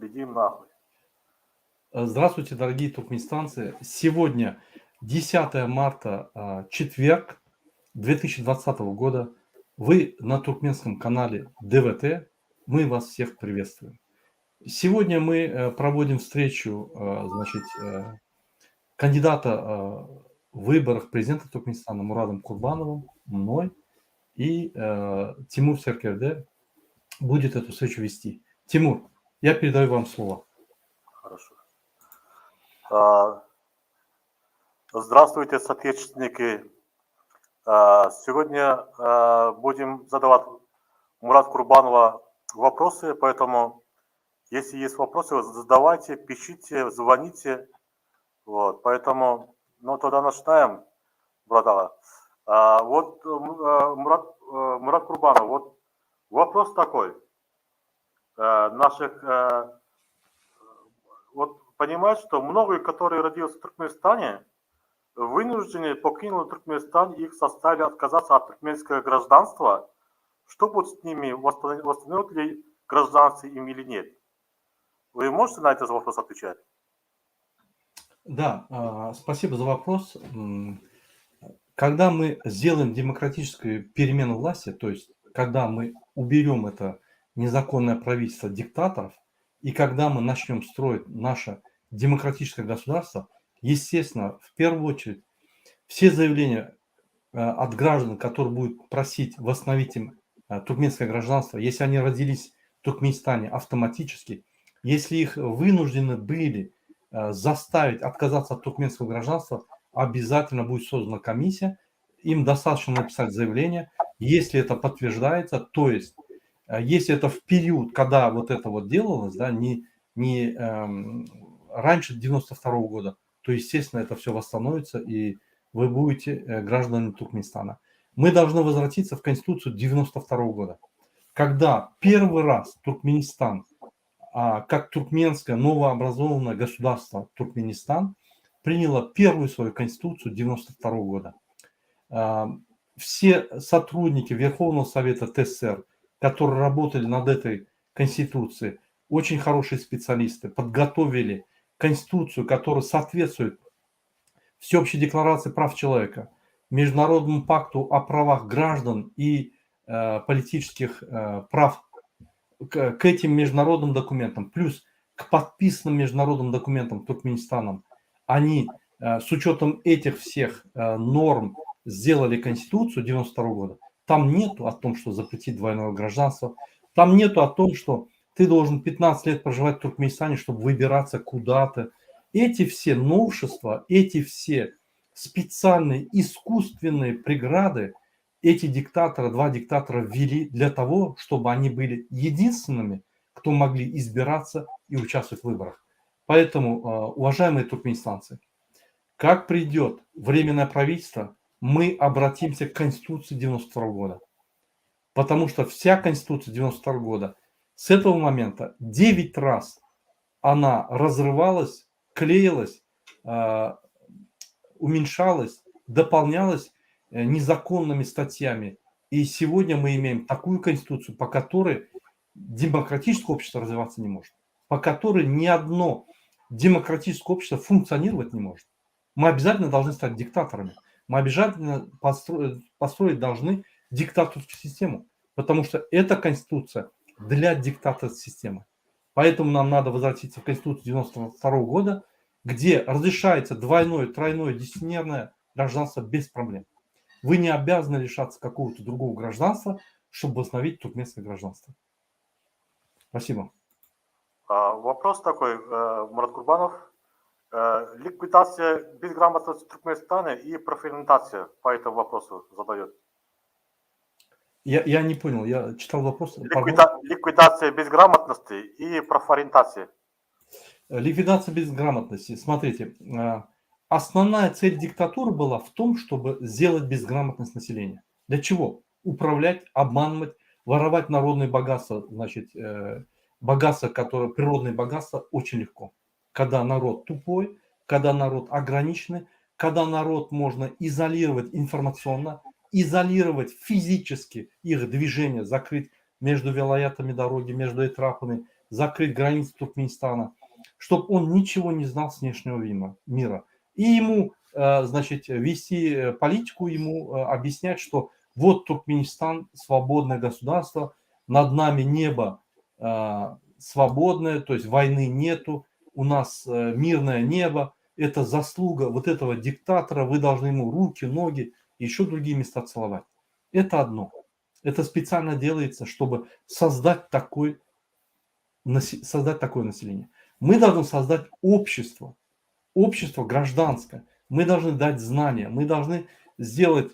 Глядим нахуй. Здравствуйте, дорогие туркменистанцы. Сегодня 10 марта, четверг 2020 года. Вы на туркменском канале ДВТ. Мы вас всех приветствуем. Сегодня мы проводим встречу кандидата в выборах президента Туркменистана Мурадом Курбановым, мной и Тимур Серкерде будет эту встречу вести. Тимур, я передаю вам слово. Хорошо. Здравствуйте, соотечественники. Сегодня будем задавать Мурад Курбанова вопросы, поэтому если есть вопросы, задавайте, пишите, звоните. Вот, поэтому, тогда начинаем, братала. Мурад Курбанов, вот вопрос такой. Понимаешь, что многие, которые родились в Туркменистане, вынуждены покинули Туркменистан, их заставили отказаться от туркменского гражданства. Что будет с ними, восстановят ли гражданство им или нет? Вы можете на этот вопрос отвечать? Да, спасибо за вопрос. Когда мы сделаем демократическую перемену власти, то есть когда мы уберем это незаконное правительство диктаторов, и когда мы начнем строить наше демократическое государство, естественно, в первую очередь, все заявления от граждан, которые будут просить восстановить им туркменское гражданство, если они родились в Туркменистане автоматически, если их вынуждены были заставить отказаться от туркменского гражданства, обязательно будет создана комиссия, им достаточно написать заявление, если это подтверждается, то есть если это в период, когда вот это вот делалось, да, не раньше 92 года, то, естественно, это все восстановится, и вы будете гражданами Туркменистана. Мы должны возвратиться в Конституцию 92 года, когда первый раз Туркменистан, как туркменское новообразованное государство Туркменистан, приняло первую свою конституцию 92 года. Все сотрудники Верховного Совета ТСР, которые работали над этой конституцией, очень хорошие специалисты, подготовили конституцию, которая соответствует Всеобщей декларации прав человека, Международному пакту о правах граждан и политических прав, к этим международным документам, плюс к подписанным международным документам Туркменистаном, они с учетом этих всех норм сделали Конституцию 92 года. Там нету о том, что запретить двойное гражданство. Там нету о том, что ты должен 15 лет проживать в Туркменистане, чтобы выбираться куда-то. Эти все новшества, эти все специальные искусственные преграды эти диктаторы, два диктатора ввели для того, чтобы они были единственными, кто могли избираться и участвовать в выборах. Поэтому, уважаемые туркменистанцы, как придет временное правительство, мы обратимся к Конституции 92 года. Потому что вся Конституция 92 года с этого момента 9 раз она разрывалась, клеилась, уменьшалась, дополнялась незаконными статьями. И сегодня мы имеем такую конституцию, по которой демократическое общество развиваться не может, по которой ни одно демократическое общество функционировать не может. Мы обязательно должны стать диктаторами. Мы обязательно построить должны диктаторскую систему, потому что эта конституция для диктаторской системы. Поэтому нам надо возвратиться в Конституцию 92 года, где разрешается двойное, тройное, десятимерное гражданство без проблем. Вы не обязаны лишаться какого-то другого гражданства, чтобы восстановить туркменское гражданство. Спасибо. Вопрос такой, Мурад Курбанов. Ликвидация безграмотности в Туркменистане и профориентация по этому вопросу задает. Я не понял, я читал вопрос. Ликвидация безграмотности и профориентация. Ликвидация безграмотности. Смотрите, основная цель диктатуры была в том, чтобы сделать безграмотность населения. Для чего? Управлять, обманывать, воровать народные богатства. Значит, богатства, которые, природные богатства, очень легко. Когда народ тупой, когда народ ограниченный, когда народ можно изолировать информационно, изолировать физически их движение, закрыть между вилаятами дороги, между этрапами, закрыть границы Туркменистана, чтобы он ничего не знал с внешнего мира. И ему, значит, вести политику, ему объяснять, что вот Туркменистан свободное государство, над нами небо свободное, то есть войны нету, у нас мирное небо, это заслуга вот этого диктатора, вы должны ему руки, ноги, еще другие места целовать. Это одно. Это специально делается, чтобы создать такое население. Мы должны создать общество гражданское. Мы должны дать знания, мы должны сделать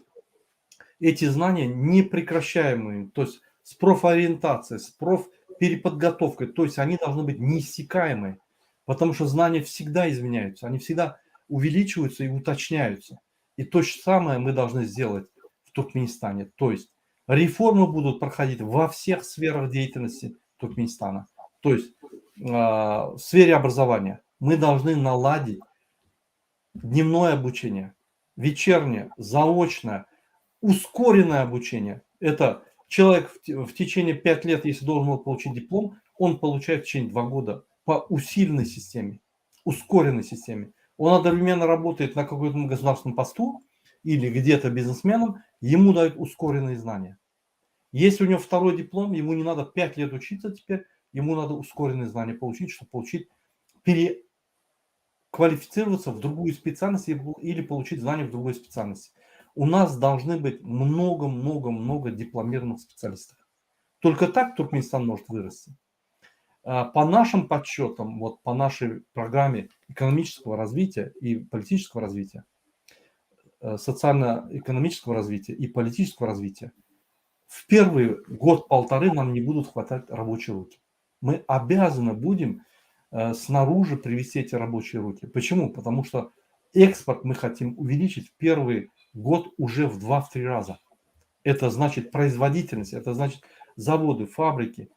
эти знания непрекращаемыми, то есть с профориентацией, с профпереподготовкой, то есть они должны быть неиссякаемые, потому что знания всегда изменяются, они всегда увеличиваются и уточняются. И то же самое мы должны сделать в Туркменистане, то есть реформы будут проходить во всех сферах деятельности Туркменистана, то есть в сфере образования мы должны наладить дневное обучение, вечернее, заочное, ускоренное обучение. Это человек в течение 5 лет, если должен был получить диплом, он получает в течение 2 года по усиленной системе, ускоренной системе. Он одновременно работает на каком-то государственном посту или где-то бизнесменом, ему дают ускоренные знания. Если у него второй диплом, ему не надо 5 лет учиться теперь, ему надо ускоренные знания получить, чтобы получить, переквалифицироваться в другую специальность или получить знания в другой специальности. У нас должны быть много дипломированных специалистов. Только так Туркменистан может вырасти. По нашим подсчетам, вот по нашей программе экономического развития и политического развития, социально-экономического развития и политического развития, в первый год-полторы нам не будут хватать рабочие руки. Мы обязаны будем снаружи привести эти рабочие руки. Почему? Потому что экспорт мы хотим увеличить в первый год уже в 2-3 раза. Это значит производительность, это значит заводы, фабрики,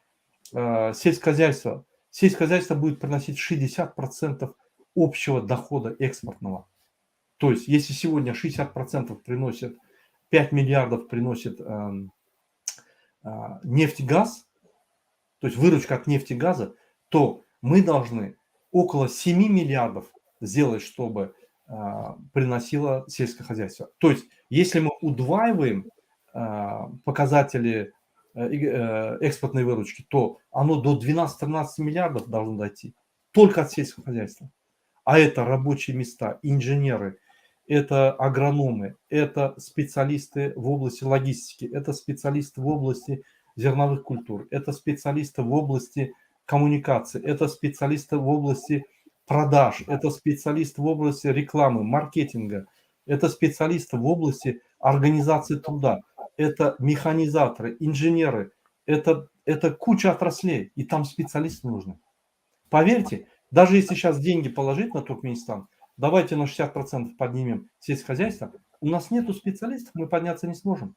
сельскохозяйство. Сельскохозяйство будет приносить 60% общего дохода экспортного. То есть, если сегодня 60% приносит, 5 миллиардов приносит нефть и газ, то есть выручка от нефти и газа, то мы должны около 7 миллиардов сделать, чтобы приносило сельское хозяйство. То есть, если мы удваиваем показатели экспортной выручки, то оно до 12-13 миллиардов должно дойти только от сельского хозяйства. А это рабочие места, инженеры, это агрономы, это специалисты в области логистики, это специалисты в области зерновых культур, это специалисты в области коммуникации, это специалисты в области продаж, это специалисты в области рекламы, маркетинга, это специалисты в области организации труда, это механизаторы, инженеры, это куча отраслей, и там специалисты нужны. Поверьте, даже если сейчас деньги положить на Туркменистан, давайте на 60% поднимем сельскохозяйство, у нас нету специалистов, мы подняться не сможем.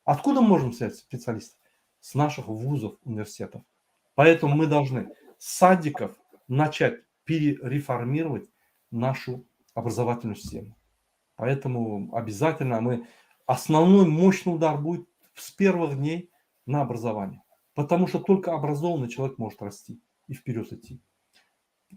Откуда мы можем взять специалистов? С наших вузов, университетов. Поэтому мы должны с садиков начать перереформировать нашу образовательную систему. Поэтому обязательно основной мощный удар будет с первых дней на образование. Потому что только образованный человек может расти и вперед идти.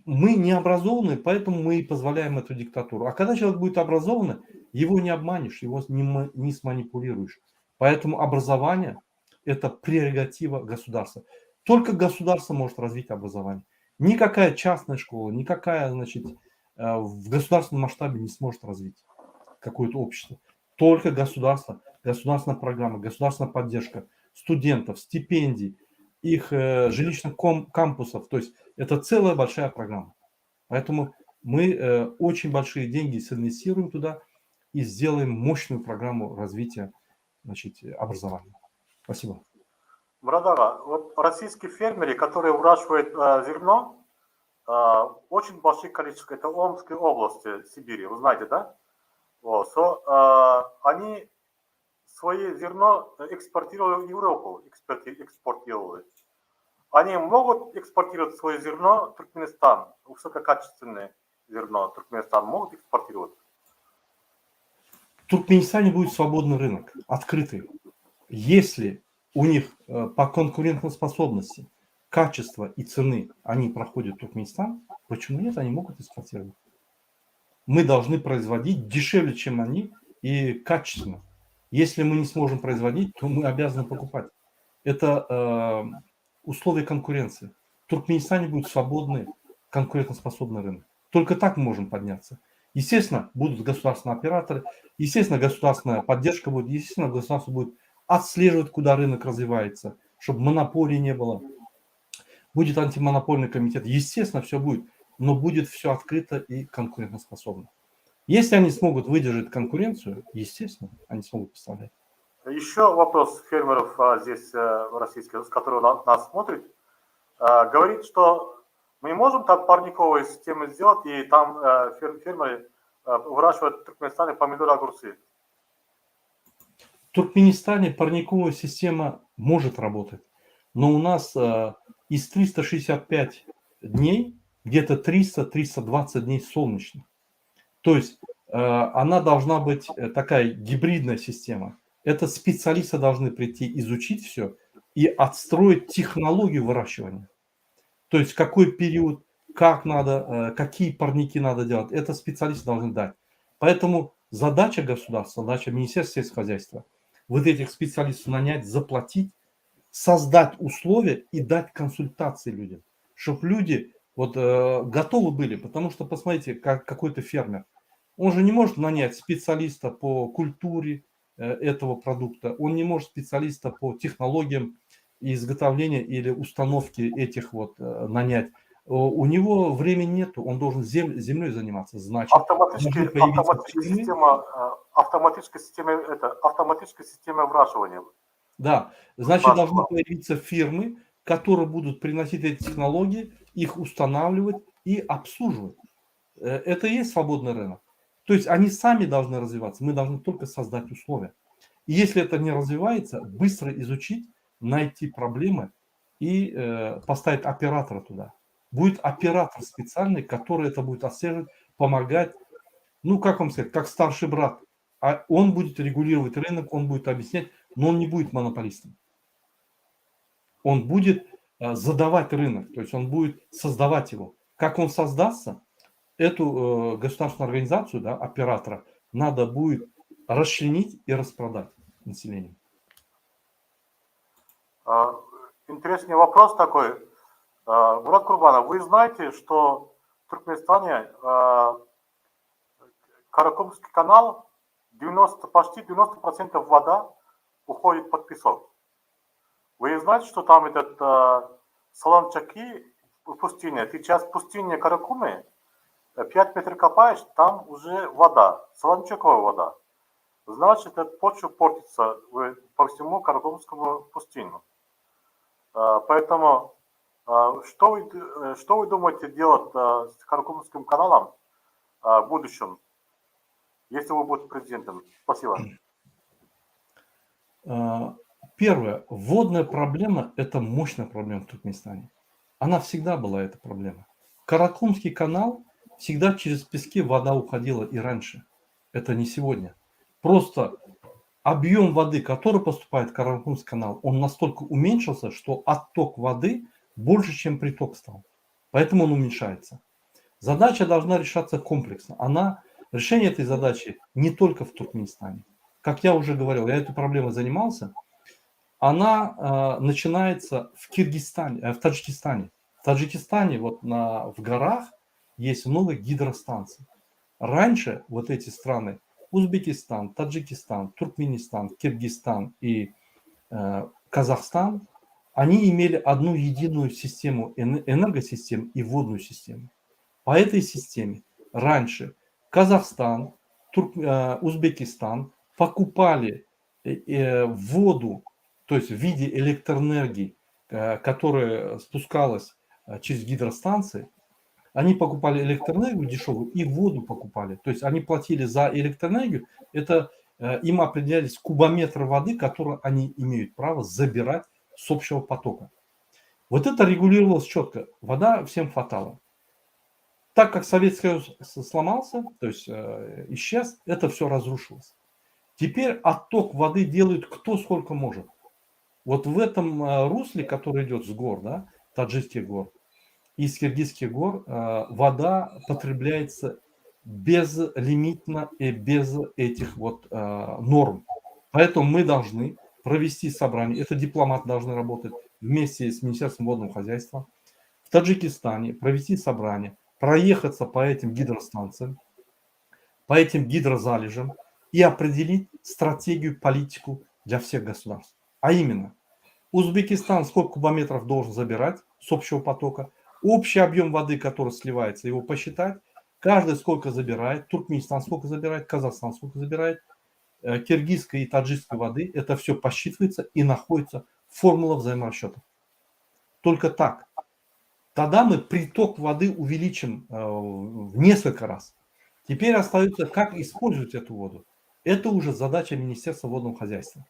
Мы не образованные, поэтому мы и позволяем эту диктатуру. А когда человек будет образованный, его не обманешь, его не сманипулируешь. Поэтому образование – это прерогатива государства. Только государство может развить образование. Никакая частная школа, никакая, значит, в государственном масштабе не сможет развить какое-то общество. Только государство, государственная программа, государственная поддержка студентов, стипендий, их жилищных кампусов. То есть это целая большая программа. Поэтому мы очень большие деньги инвестируем туда и сделаем мощную программу развития, значит, образования. Спасибо. Брадара, вот российские фермеры, которые выращивают зерно, очень большое количество, это Омской области, Сибири, вы знаете, да? Вот, они свое зерно экспортировали в Европу, экспортировали. Они могут экспортировать свое зерно в Туркменистан, высококачественное зерно Туркменистан могут экспортировать? В Туркменистане будет свободный рынок, открытый. Если у них по конкурентоспособности, качества и цены они проходят в Туркменистан, почему нет, они могут экспортировать. Мы должны производить дешевле, чем они, и качественно. Если мы не сможем производить, то мы обязаны покупать. Это условия конкуренции. В Туркменистане будет свободный, конкурентоспособный рынок. Только так мы можем подняться. Естественно, будут государственные операторы, естественно, государственная поддержка будет, естественно, государство будет отслеживать, куда рынок развивается, чтобы монополии не было. Будет антимонопольный комитет, естественно, все будет, но будет все открыто и конкурентоспособно. Если они смогут выдержать конкуренцию, естественно, они смогут поставлять. Еще вопрос фермеров здесь российских, с которого нас смотрит. Говорит, что мы не можем там парниковые системы сделать, и там фермеры выращивают в Туркменистане помидоры, огурцы. В Туркменистане парниковая система может работать, но у нас из 365 дней где-то 300-320 дней солнечных. То есть она должна быть такая гибридная система. Это специалисты должны прийти, изучить все и отстроить технологию выращивания. То есть какой период, как надо, какие парники надо делать, это специалисты должны дать. Поэтому задача государства, задача Министерства сельского хозяйства, вот этих специалистов нанять, заплатить, создать условия и дать консультации людям, чтобы люди вот готовы были, потому что посмотрите, как какой-то фермер, он же не может нанять специалиста по культуре этого продукта, он не может специалиста по технологиям изготовления или установки этих вот нанять. У него времени нету, он должен землей заниматься, значит, должны появиться фирмы. Автоматическая система выращивания. Да, значит, должны появиться фирмы, которые будут приносить эти технологии, их устанавливать и обслуживать. Это и есть свободный рынок. То есть они сами должны развиваться, мы должны только создать условия. И если это не развивается, быстро изучить, найти проблемы и поставить оператора туда. Будет оператор специальный, который это будет отслеживать, помогать, ну, как вам сказать, как старший брат. А он будет регулировать рынок, он будет объяснять, но он не будет монополистом. Он будет задавать рынок, то есть он будет создавать его. Как он создастся, эту государственную организацию, да, оператора, надо будет расчленить и распродать населению. Интересный вопрос такой. Мурат Курбанов, вы знаете, что в Туркменистане Каракумский канал, почти 90% вода уходит под песок. Вы знаете, что там этот Саланчаки, пустыня, ты сейчас в пустыне Каракумы, 5 метров копаешь, там уже вода, солончаковая вода. Значит, эта почва портится по всему Каракумскому пустыню. Поэтому, что вы думаете делать с Каракумским каналом в будущем, если вы будете президентом? Спасибо. Первое. Водная проблема – это мощная проблема в Туркменистане. Она всегда была, эта проблема. Каракумский канал, всегда через пески вода уходила и раньше. Это не сегодня. Просто объем воды, который поступает в Каракумский канал, он настолько уменьшился, что отток воды больше, чем приток стал. Поэтому он уменьшается. Задача должна решаться комплексно. Решение этой задачи не только в Туркменистане. Как я уже говорил, я этой проблемой занимался. Она начинается в Киргизстане, в Таджикистане. В Таджикистане в горах есть много гидростанций. Раньше вот эти страны, Узбекистан, Таджикистан, Туркменистан, Киргизстан и Казахстан, они имели одну единую систему, энергосистему и водную систему. По этой системе раньше Казахстан, Узбекистан покупали воду, то есть в виде электроэнергии, которая спускалась через гидростанции. Они покупали электроэнергию дешевую и воду покупали. То есть они платили за электроэнергию. Это им определялись кубометры воды, которые они имеют право забирать с общего потока. Вот это регулировалось четко. Вода всем хватало. Так как Советский Союз сломался, то есть исчез, это все разрушилось. Теперь отток воды делает кто сколько может. Вот в этом русле, который идет с гор, да, таджикских гор. Из киргизских гор вода потребляется безлимитно и без этих вот норм. Поэтому мы должны провести собрание. Это дипломаты должны работать вместе с Министерством водного хозяйства в Таджикистане, провести собрание, проехаться по этим гидростанциям, по этим гидрозалежам и определить стратегию, политику для всех государств. А именно, Узбекистан сколько кубометров должен забирать с общего потока, общий объем воды, который сливается, его посчитать, каждый сколько забирает, Туркменистан сколько забирает, Казахстан сколько забирает, киргизской и таджикской воды, это все посчитывается и находится формула взаиморасчетов. Только так. Тогда мы приток воды увеличим в несколько раз. Теперь остается, как использовать эту воду. Это уже задача Министерства водного хозяйства.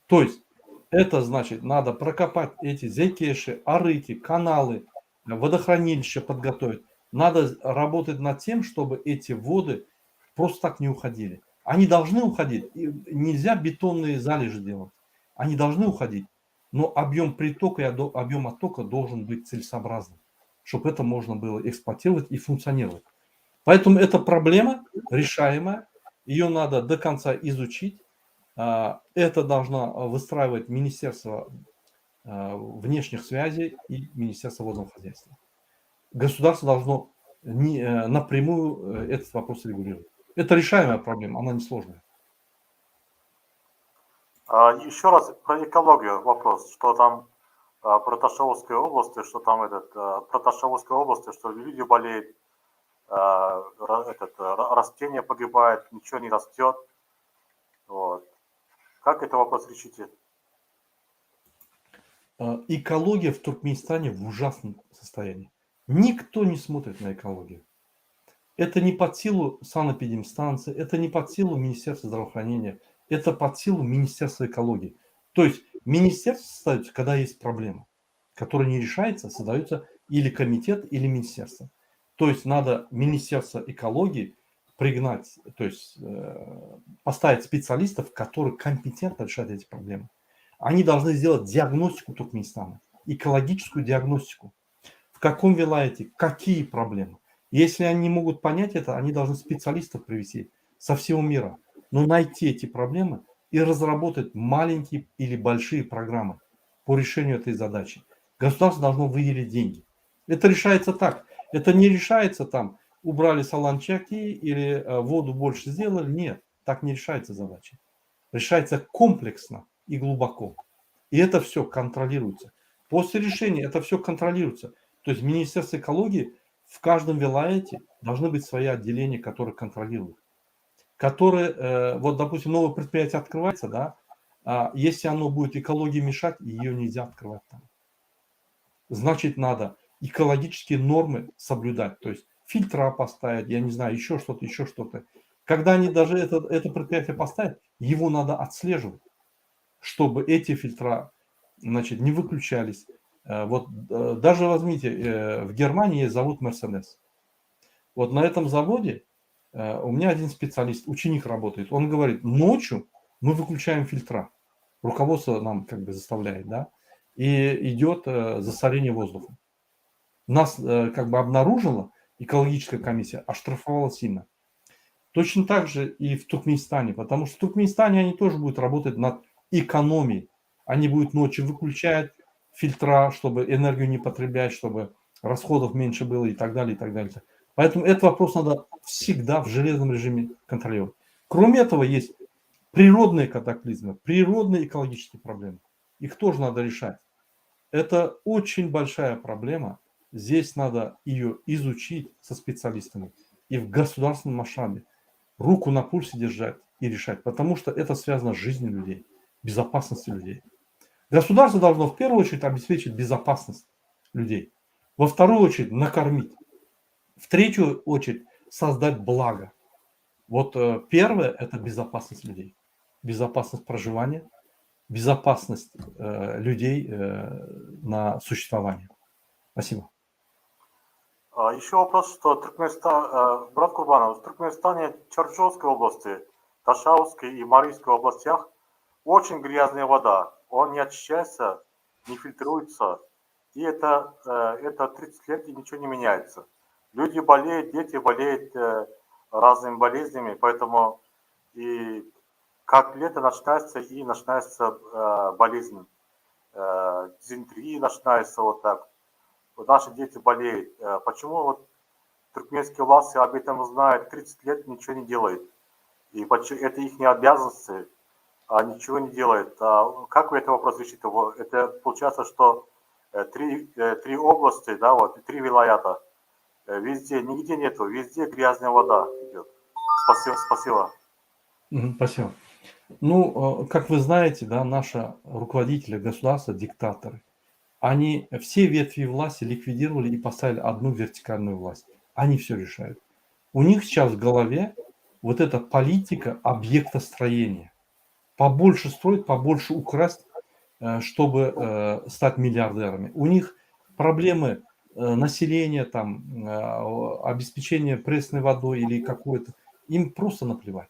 То есть, это значит, надо прокопать эти зекеши, арыки, каналы, водохранилища подготовить. Надо работать над тем, чтобы эти воды просто так не уходили. Они должны уходить. И нельзя бетонные залежи делать. Они должны уходить. Но объем притока и объем оттока должен быть целесообразным, чтобы это можно было эксплуатировать и функционировать. Поэтому эта проблема решаемая. Ее надо до конца изучить. Это должно выстраивать Министерство внешних связей и Министерство водного хозяйства. Государство должно напрямую этот вопрос регулировать. Это решаемая проблема, она несложная. Еще раз про экологию вопрос, что там про Ташавской области, что там про Ташавской области, что люди болеют, растения погибают, ничего не растет. Вот. Как этот вопрос решите? Экология в Туркменистане в ужасном состоянии. Никто не смотрит на экологию. Это не под силу санэпидемстанции, это не под силу Министерства здравоохранения, это под силу Министерства экологии. То есть министерство создается, когда есть проблема, которая не решается, создается или комитет, или министерство. То есть надо Министерство экологии пригнать, то есть поставить специалистов, которые компетентно решают эти проблемы. Они должны сделать диагностику Туркменистана, экологическую диагностику. В каком вилаяте, какие проблемы. Если они не могут понять это, они должны специалистов привести со всего мира. Но найти эти проблемы и разработать маленькие или большие программы по решению этой задачи. Государство должно выделить деньги. Это решается так. Это не решается там, убрали солончаки или воду больше сделали. Нет, так не решается задача. Решается комплексно и глубоко. И это все контролируется. После решения это все контролируется. То есть Министерство экологии в каждом вилаяте должны быть свои отделения, которые контролируют. Которые, вот, допустим, новое предприятие открывается, да, если оно будет экологии мешать, ее нельзя открывать там. Значит, надо экологические нормы соблюдать. То есть фильтра поставить, я не знаю, еще что-то, еще что-то. Когда они даже это предприятие поставят, его надо отслеживать, чтобы эти фильтра, значит, не выключались. Вот даже возьмите, в Германии есть завод Mercedes. Вот на этом заводе у меня один специалист, ученик работает. Он говорит, ночью мы выключаем фильтра. Руководство нам как бы заставляет, да, и идет засорение воздуха. Нас как бы обнаружила экологическая комиссия, оштрафовала сильно. Точно так же и в Туркменистане, потому что в Туркменистане они тоже будут работать над экономией. Они будут ночью выключать фильтра, чтобы энергию не потреблять, чтобы расходов меньше было и так далее, и так далее. Поэтому этот вопрос надо всегда в железном режиме контролировать. Кроме этого, есть природные катаклизмы, природные экологические проблемы. Их тоже надо решать. Это очень большая проблема. Здесь надо ее изучить со специалистами и в государственном масштабе. Руку на пульсе держать и решать, потому что это связано с жизнью людей, безопасностью людей. Государство должно в первую очередь обеспечить безопасность людей, во вторую очередь накормить, в третью очередь создать благо. Вот первое – это безопасность людей, безопасность проживания, безопасность людей на существование. Спасибо. Еще вопрос, что Туркменистан, брат Курбанов, в Туркменистане, Чарчевской области, Ташавской и Марийской областях очень грязная вода. Он не очищается, не фильтруется. И это 30 лет и ничего не меняется. Люди болеют, дети болеют разными болезнями, поэтому и как лето начинается, и начинается болезнь. Дизентерии начинается вот так. Вот наши дети болеют. Почему вот туркменские власти об этом знают 30 лет, ничего не делают? И это их не обязанности, а ничего не делают. Как вы этот вопрос решите? Это получается, что три области, да, вот, 3 вилаята. Везде, нигде нету, везде грязная вода идет. Спасибо, спасибо. Спасибо. Ну, как вы знаете, да, наши руководители государства, диктаторы, они все ветви власти ликвидировали и поставили одну вертикальную власть. Они все решают. У них сейчас в голове вот эта политика объектостроения. Побольше строить, побольше украсть, чтобы стать миллиардерами. У них проблемы населения, там, обеспечения пресной водой или какой-то. Им просто наплевать.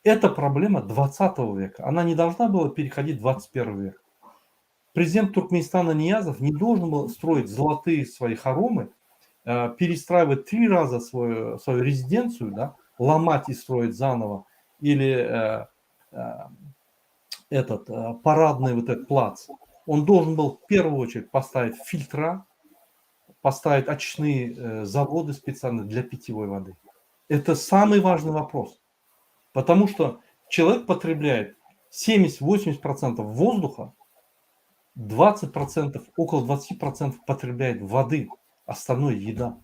Это проблема 20 века. Она не должна была переходить в 21 век. Президент Туркменистана Ниязов не должен был строить золотые свои хоромы, перестраивать 3 раза свою резиденцию, да, ломать и строить заново, или парадный вот этот плац. Он должен был в первую очередь поставить фильтра, поставить очистные заводы специально для питьевой воды. Это самый важный вопрос. Потому что человек потребляет 70-80% воздуха, 20%, около 20% потребляет воды, остальное еда.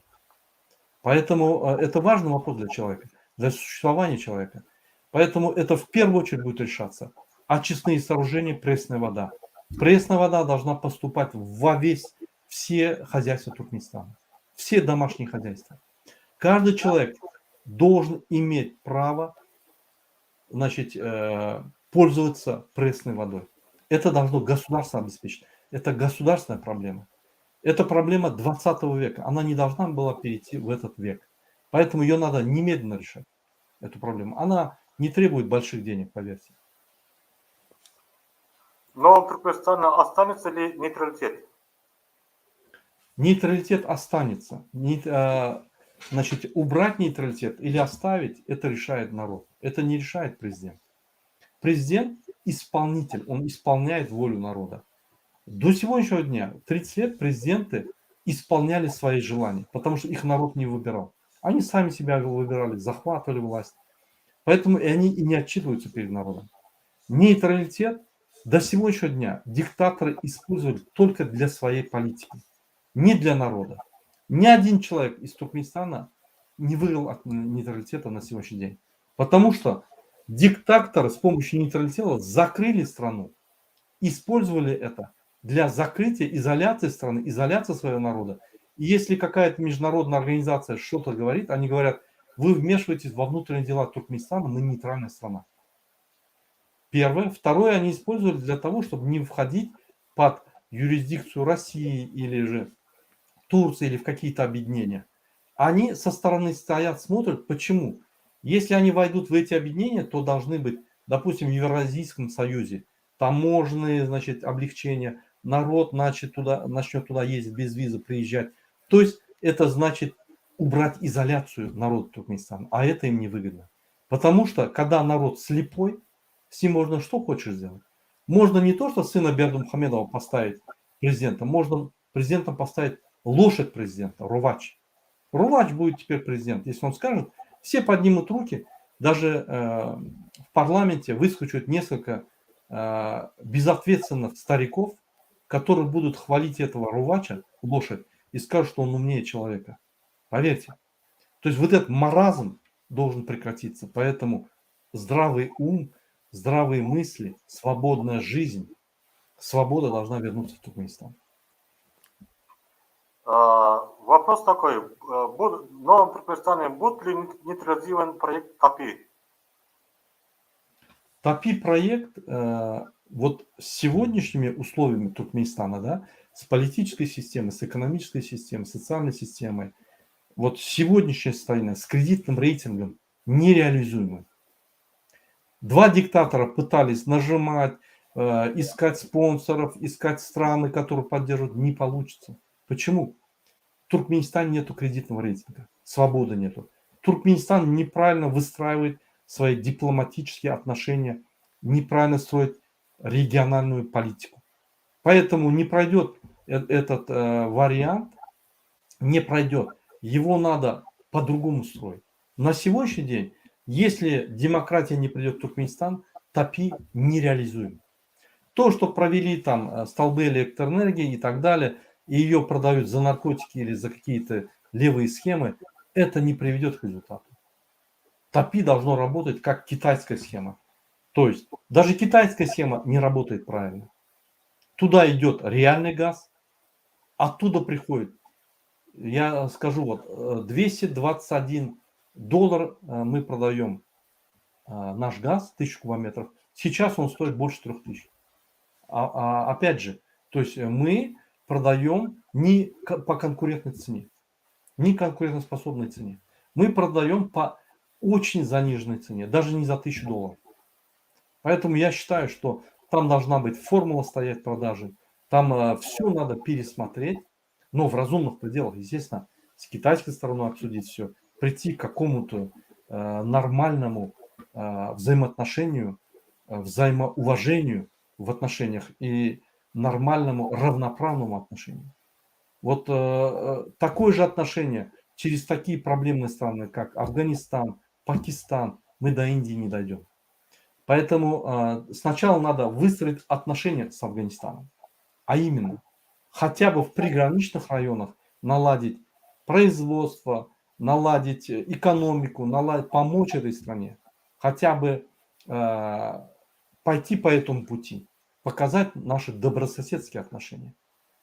Поэтому это важный вопрос для человека, для существования человека. Поэтому это в первую очередь будет решаться. Очистные сооружения, пресная вода. Пресная вода должна поступать во все хозяйства Туркменистана. Все домашние хозяйства. Каждый человек должен иметь право, значит, пользоваться пресной водой. Это должно государство обеспечить. Это государственная проблема. Это проблема 20 века. Она не должна была перейти в этот век. Поэтому ее надо немедленно решать, эту проблему. Она не требует больших денег, поверьте. Но у Туркменистана останется ли нейтралитет? Нейтралитет останется. Значит, убрать нейтралитет или оставить, это решает народ. Это не решает президент. Президент исполнитель, он исполняет волю народа. До сегодняшнего дня, 30 лет, президенты исполняли свои желания, потому что их народ не выбирал. Они сами себя выбирали, захватывали власть. Поэтому и они и не отчитываются перед народом. Нейтралитет до сегодняшнего дня диктаторы использовали только для своей политики, не для народа. Ни один человек из Туркменистана не выиграл от нейтралитета на сегодняшний день. Потому что диктаторы с помощью нейтралитета закрыли страну, использовали это для закрытия, изоляции страны, изоляции своего народа. И если какая-то международная организация что-то говорит, они говорят, вы вмешиваетесь во внутренние дела Туркменистана, мы нейтральная страна. Первое. Второе, они использовали для того, чтобы не входить под юрисдикцию России или же Турции или в какие-то объединения. Они со стороны стоят, смотрят, почему. Если они войдут в эти объединения, то должны быть, допустим, в Евразийском союзе таможенные, значит, облегчения, народ начнет туда ездить без визы, приезжать. То есть это значит убрать изоляцию народа Туркменистана, а это им невыгодно. Потому что когда народ слепой, с ним можно что хочешь сделать. Можно не то, что сына Бердымухамедова поставить президентом, можно президентом поставить лошадь президента, Рувач. Рувач будет теперь президент. Если он скажет, все поднимут руки, даже в парламенте выскочат несколько безответственных стариков, которые будут хвалить этого Рувача, лошадь, и скажут, что он умнее человека. Поверьте. То есть вот этот маразм должен прекратиться. Поэтому здравый ум, здравые мысли, свободная жизнь, свобода должна вернуться в Туркменистан. Вопрос такой. В Новом Туркменистане будет ли нейтрализован проект ТАПИ? ТАПИ проект вот с сегодняшними условиями Туркменистана, да, с политической системой, с экономической системой, социальной системой, вот сегодняшнее состояние с кредитным рейтингом нереализуемым. Два диктатора пытались нажимать, искать спонсоров, искать страны, которые поддерживают, не получится. Почему? В Туркменистане нету кредитного рейтинга, свободы нету. Туркменистан неправильно выстраивает свои дипломатические отношения, неправильно строит региональную политику. Поэтому не пройдет этот вариант, не пройдет. Его надо по-другому строить. На сегодняшний день, если демократия не придет в Туркменистан, ТАПИ нереализуем. То, что провели там столбы электроэнергии и так далее, и ее продают за наркотики или за какие-то левые схемы, это не приведет к результату. ТАПИ должно работать как китайская схема. То есть даже китайская схема не работает правильно. Туда идет реальный газ, оттуда приходит, я скажу, вот $221 мы продаем наш газ, 1000 кубометров. Сейчас он стоит больше 3000. Опять же, то есть мы продаем не по конкурентной цене, не конкурентоспособной цене. Мы продаем по очень заниженной цене, даже не за $1000. Поэтому я считаю, что там должна быть формула стоять продажи, там все надо пересмотреть, но в разумных пределах, естественно, с китайской стороной обсудить все, прийти к какому-то нормальному взаимоотношению, взаимоуважению в отношениях и нормальному равноправному отношению. Вот такое же отношение через такие проблемные страны, как Афганистан, Пакистан, мы до Индии не дойдем. Поэтому сначала надо выстроить отношения с Афганистаном, а именно хотя бы в приграничных районах наладить производство, наладить экономику, помочь этой стране, хотя бы пойти по этому пути, показать наши добрососедские отношения.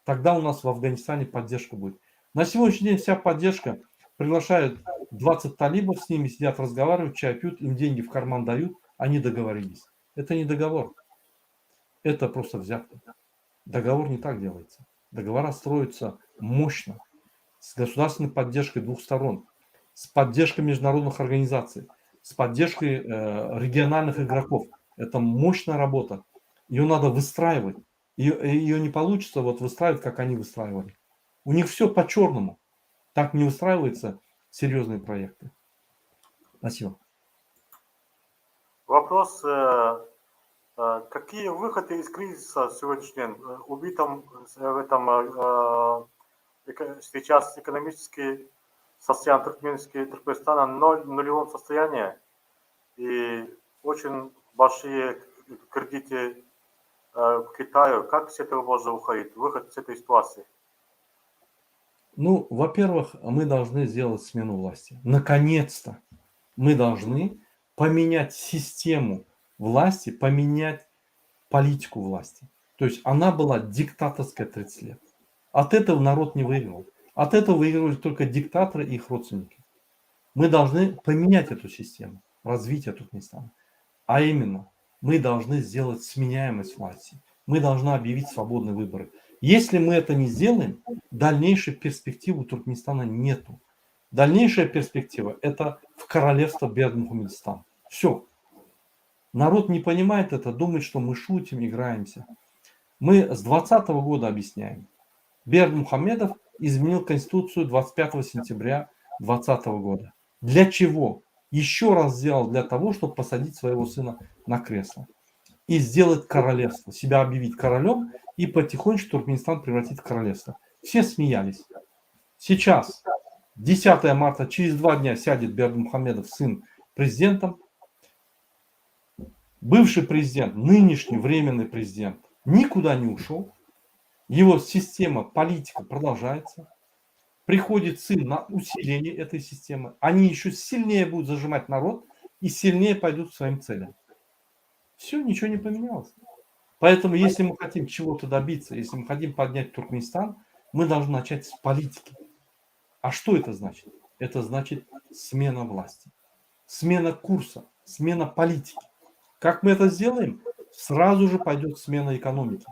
Тогда у нас в Афганистане поддержка будет. На сегодняшний день вся поддержка приглашают 20 талибов, с ними сидят, разговаривают, чай пьют, им деньги в карман дают, они договорились. Это не договор, это просто взятка. Договор не так делается. Договора строятся мощно, с государственной поддержкой двух сторон, с поддержкой международных организаций, с поддержкой региональных игроков. Это мощная работа. Ее надо выстраивать. Ее не получится вот выстраивать, как они выстраивали. У них все по-черному. Так не выстраиваются серьезные проекты. Спасибо. Вопрос, какие выходы из кризиса сегодняшнем убитом в этом сейчас экономически состояние Туркменистана нулевом состоянии и очень большие кредиты к Китаю. Как с этого можно выходить? Выход с этой ситуации? Ну, во-первых, мы должны сделать смену власти. Наконец-то мы должны поменять систему власти, поменять политику власти. То есть она была диктаторская 30 лет. От этого народ не выиграл. От этого выигрывали только диктаторы и их родственники. Мы должны поменять эту систему, развитие Туркменистана. А именно, мы должны сделать сменяемость власти. Мы должны объявить свободные выборы. Если мы это не сделаем, дальнейшей перспективы у Туркменистана нету. Дальнейшая перспектива – это в королевство Бердмухамедстан. Все. Народ не понимает это, думает, что мы шутим, играемся. Мы с 2020 года объясняем. Бердмухамедов изменил Конституцию 25 сентября 2020 года. Для чего? Еще раз сделал для того, чтобы посадить своего сына на кресло. И сделать королевство, себя объявить королем и потихонечку Туркменистан превратить в королевство. Все смеялись. Сейчас, 10 марта, через 2 дня сядет Бердмухамедов, сын, президентом. Бывший президент, нынешний временный президент никуда не ушел. Его система, политика продолжается. Приходит сын на усиление этой системы. Они еще сильнее будут зажимать народ и сильнее пойдут к своим целям. Все, ничего не поменялось. Поэтому, если мы хотим чего-то добиться, если мы хотим поднять Туркменистан, мы должны начать с политики. А что это значит? Это значит смена власти, смена курса, смена политики. Как мы это сделаем? Сразу же пойдет смена экономики.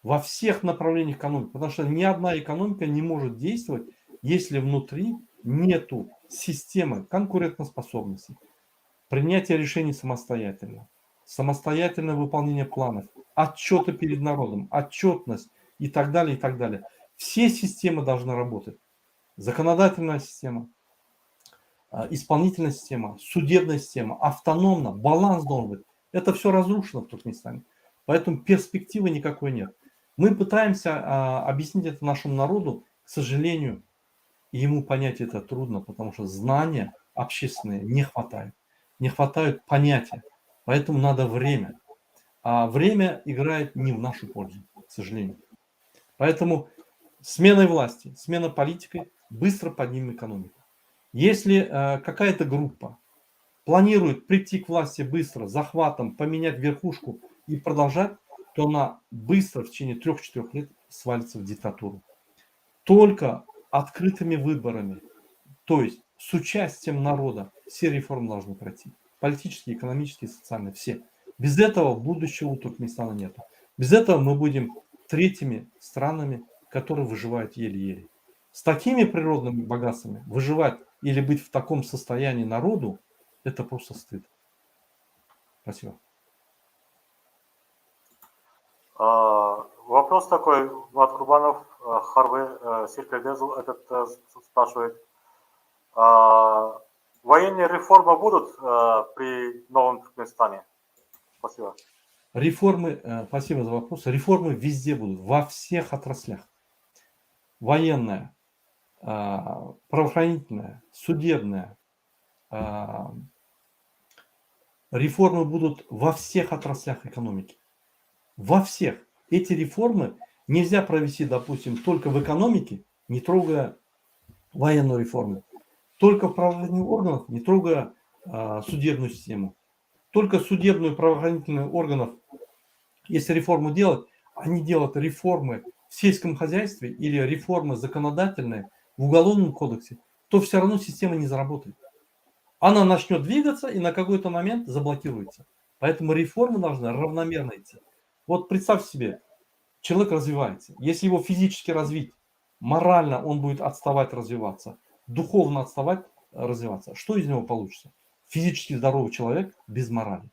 Во всех направлениях экономики. Потому что ни одна экономика не может действовать, если внутри нету системы конкурентоспособности, принятия решений самостоятельно, самостоятельное выполнение планов, отчеты перед народом, отчетность и так далее, и так далее. Все системы должны работать. Законодательная система, исполнительная система, судебная система, автономно, баланс должен быть. Это все разрушено в Туркменистане. Поэтому перспективы никакой нет. Мы пытаемся объяснить это нашему народу, к сожалению, ему понять это трудно, потому что знания общественные не хватает. Не хватает понятия. Поэтому надо время. А время играет не в нашу пользу, к сожалению. Поэтому сменой власти, смена политики быстро поднимет экономику. Если какая-то группа планирует прийти к власти быстро, захватом, поменять верхушку и продолжать, то она быстро в течение 3-4 лет свалится в диктатуру. Только открытыми выборами, то есть с участием народа, все реформы должны пройти. Политические, экономические, социальные, все. Без этого будущего у Туркменистана нет. Без этого мы будем третьими странами, которые выживают еле-еле. С такими природными богатствами выживать или быть в таком состоянии народу, это просто стыд. Спасибо. Вопрос такой, Влад Курбанов, Харве Сиркальдезл спрашивает. Военные реформы будут при новом Туркменистане? Спасибо. Реформы, спасибо за вопрос. Реформы везде будут, во всех отраслях. Военная, правоохранительная, судебная. Реформы будут во всех отраслях экономики. Во всех. Эти реформы нельзя провести, допустим, только в экономике, не трогая военную реформу. Только в правоохранительных органах, не трогая судебную систему. Только судебную правоохранительных органов, если реформу делать, они делают реформы в сельском хозяйстве или реформы законодательные в уголовном кодексе, то все равно система не заработает. Она начнет двигаться и на какой-то момент заблокируется. Поэтому реформы должны равномерно идти. Вот представьте себе, человек развивается. Если его физически развить, морально он будет отставать, развиваться, духовно отставать, развиваться. Что из него получится? Физически здоровый человек без морали,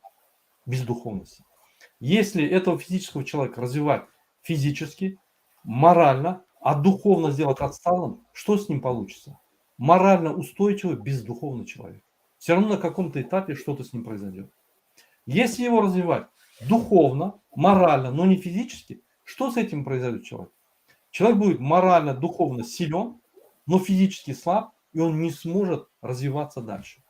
без духовности. Если этого физического человека развивать физически, морально, а духовно сделать отсталым, что с ним получится? Морально устойчивый, бездуховный человек. Все равно на каком-то этапе что-то с ним произойдет. Если его развивать духовно, морально, но не физически, что с этим произойдет человек? Человек будет морально, духовно силен, но физически слаб, и он не сможет развиваться дальше.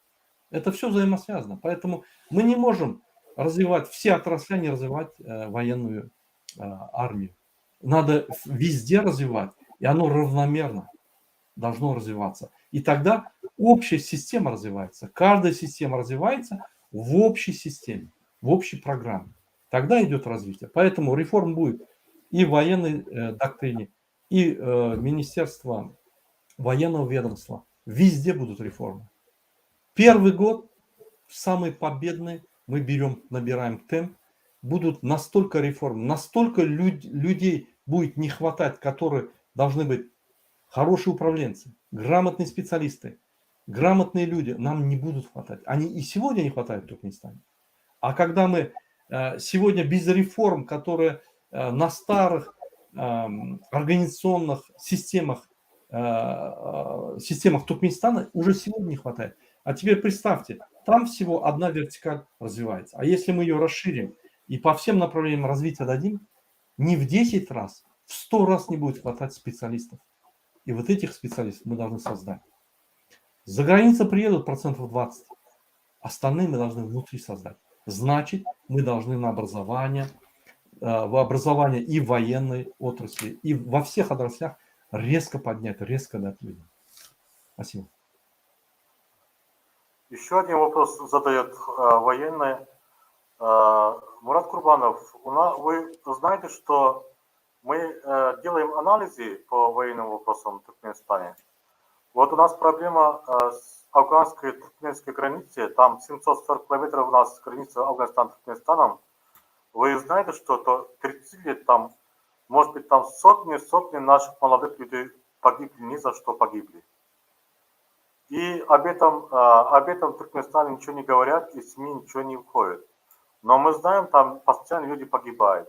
Это все взаимосвязано. Поэтому мы не можем развивать все отрасли, не развивать военную армию. Надо везде развивать, и оно равномерно должно развиваться. И тогда общая система развивается. Каждая система развивается в общей системе, в общей программе. Тогда идет развитие. Поэтому реформ будет и в военной доктрине, и Министерство военного ведомства. Везде будут реформы. Первый год, самый победный, мы набираем темп, будут настолько реформ, настолько людей будет не хватать, которые должны быть хорошие управленцы, грамотные специалисты, грамотные люди, нам не будут хватать. Они и сегодня не хватает в Туркменистане. А когда мы сегодня без реформ, которые на старых организационных системах Туркменистана уже сегодня не хватает. А теперь представьте, там всего одна вертикаль развивается. А если мы ее расширим и по всем направлениям развития дадим, не в 10 раз, в 100 раз не будет хватать специалистов. И вот этих специалистов мы должны создать. За границу приедут 20%. Остальные мы должны внутри создать. Значит, мы должны на образование, в образование и в военной отрасли, и во всех отраслях резко поднять, резко дать людям. Спасибо. Еще один вопрос задает военный. Мурат Курбанов, вы знаете, что мы делаем анализы по военным вопросам в Туркменистане. Вот у нас проблема с афганской-туркменской границей, там 740 километров у нас граница Афганистан-Туркменистаном. Вы знаете, что 30 лет там, может быть, там сотни наших молодых людей погибли, ни за что погибли. И об этом в Туркменистане ничего не говорят, и СМИ ничего не входит. Но мы знаем, там постоянно люди погибают.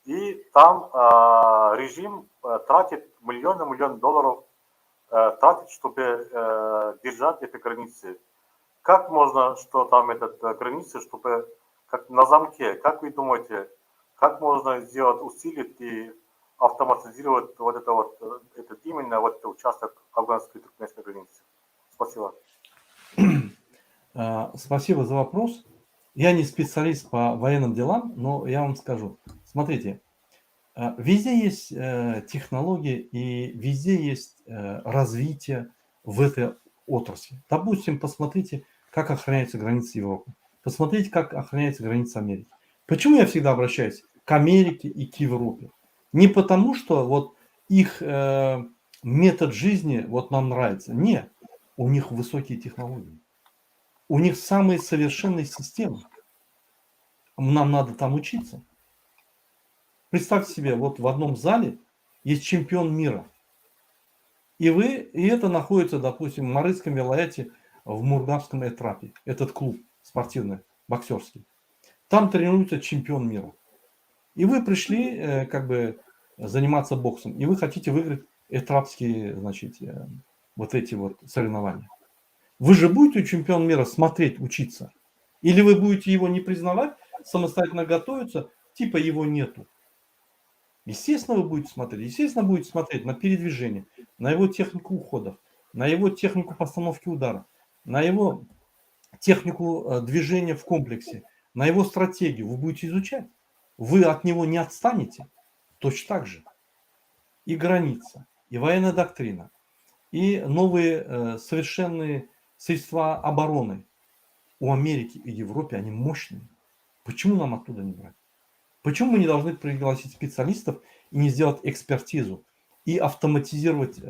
И там режим тратит миллионы долларов, тратит, чтобы держать эти границы. Как можно, что там этот границы, чтобы как на замке, как вы думаете, как можно сделать, усилить и автоматизировать этот именно вот этот участок афганской туркменской границы? Спасибо. Спасибо за вопрос. Я не специалист по военным делам, но я вам скажу. Смотрите, везде есть технологии и везде есть развитие в этой отрасли. Допустим, посмотрите, как охраняются границы Европы. Посмотрите, как охраняются границы Америки. Почему я всегда обращаюсь к Америке и к Европе? Не потому, что вот их метод жизни вот нам нравится. Нет, у них высокие технологии. У них самые совершенные системы. Нам надо там учиться. Представьте себе, вот в одном зале есть чемпион мира. И это находится, допустим, в Марыцком вилаяте, в Мургабском Этрапе. Этот клуб спортивный, боксерский. Там тренируется чемпион мира. И вы пришли как бы заниматься боксом. И вы хотите выиграть этрапские, значит, вот эти вот соревнования. Вы же будете чемпион мира смотреть, учиться? Или вы будете его не признавать, самостоятельно готовиться, типа его нету? Естественно, вы будете смотреть на передвижение, на его технику уходов, на его технику постановки удара, на его технику движения в комплексе, на его стратегию. Вы будете изучать. Вы от него не отстанете. Точно так же. И граница, и военная доктрина, и новые совершенные средства обороны у Америки и Европы, они мощные. Почему нам оттуда не брать? Почему мы не должны пригласить специалистов и не сделать экспертизу и автоматизировать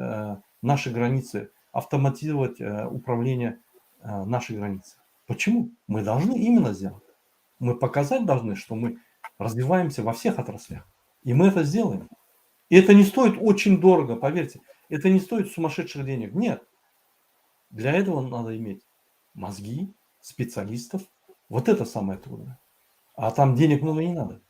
наши границы, автоматизировать управление нашей границей? Почему? Мы должны именно сделать. Мы показать должны, что мы развиваемся во всех отраслях. И мы это сделаем. И это не стоит очень дорого, поверьте. Это не стоит сумасшедших денег. Нет. Для этого надо иметь мозги, специалистов. Вот это самое трудное. А там денег много не надо.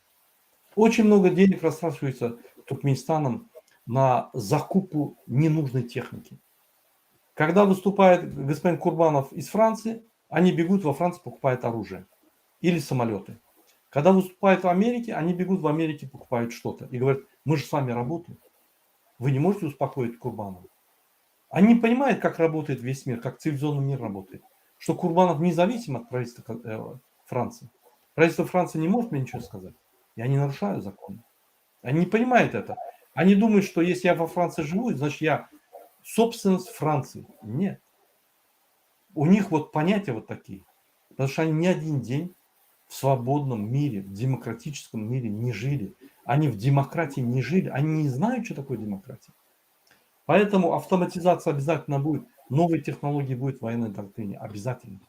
Очень много денег растрачивается Туркменистаном на закупку ненужной техники. Когда выступает господин Курбанов из Франции, они бегут во Францию, покупают оружие или самолеты. Когда выступают в Америке, они бегут в Америке, покупают что-то. И говорят, мы же с вами работаем. Вы не можете успокоить Курбанова. Они не понимают, как работает весь мир, как цивилизованный мир работает. Что Курбанов независим от правительства Франции. Правительство Франции не может мне ничего сказать. Я не нарушаю закон. Они не понимают это. Они думают, что если я во Франции живу, значит я собственность Франции. Нет. У них вот понятия вот такие. Потому что они ни один день в свободном мире, в демократическом мире не жили. Они в демократии не жили. Они не знают, что такое демократия. Поэтому автоматизация обязательно будет. Новые технологии будут в военной доктрине. Обязательно.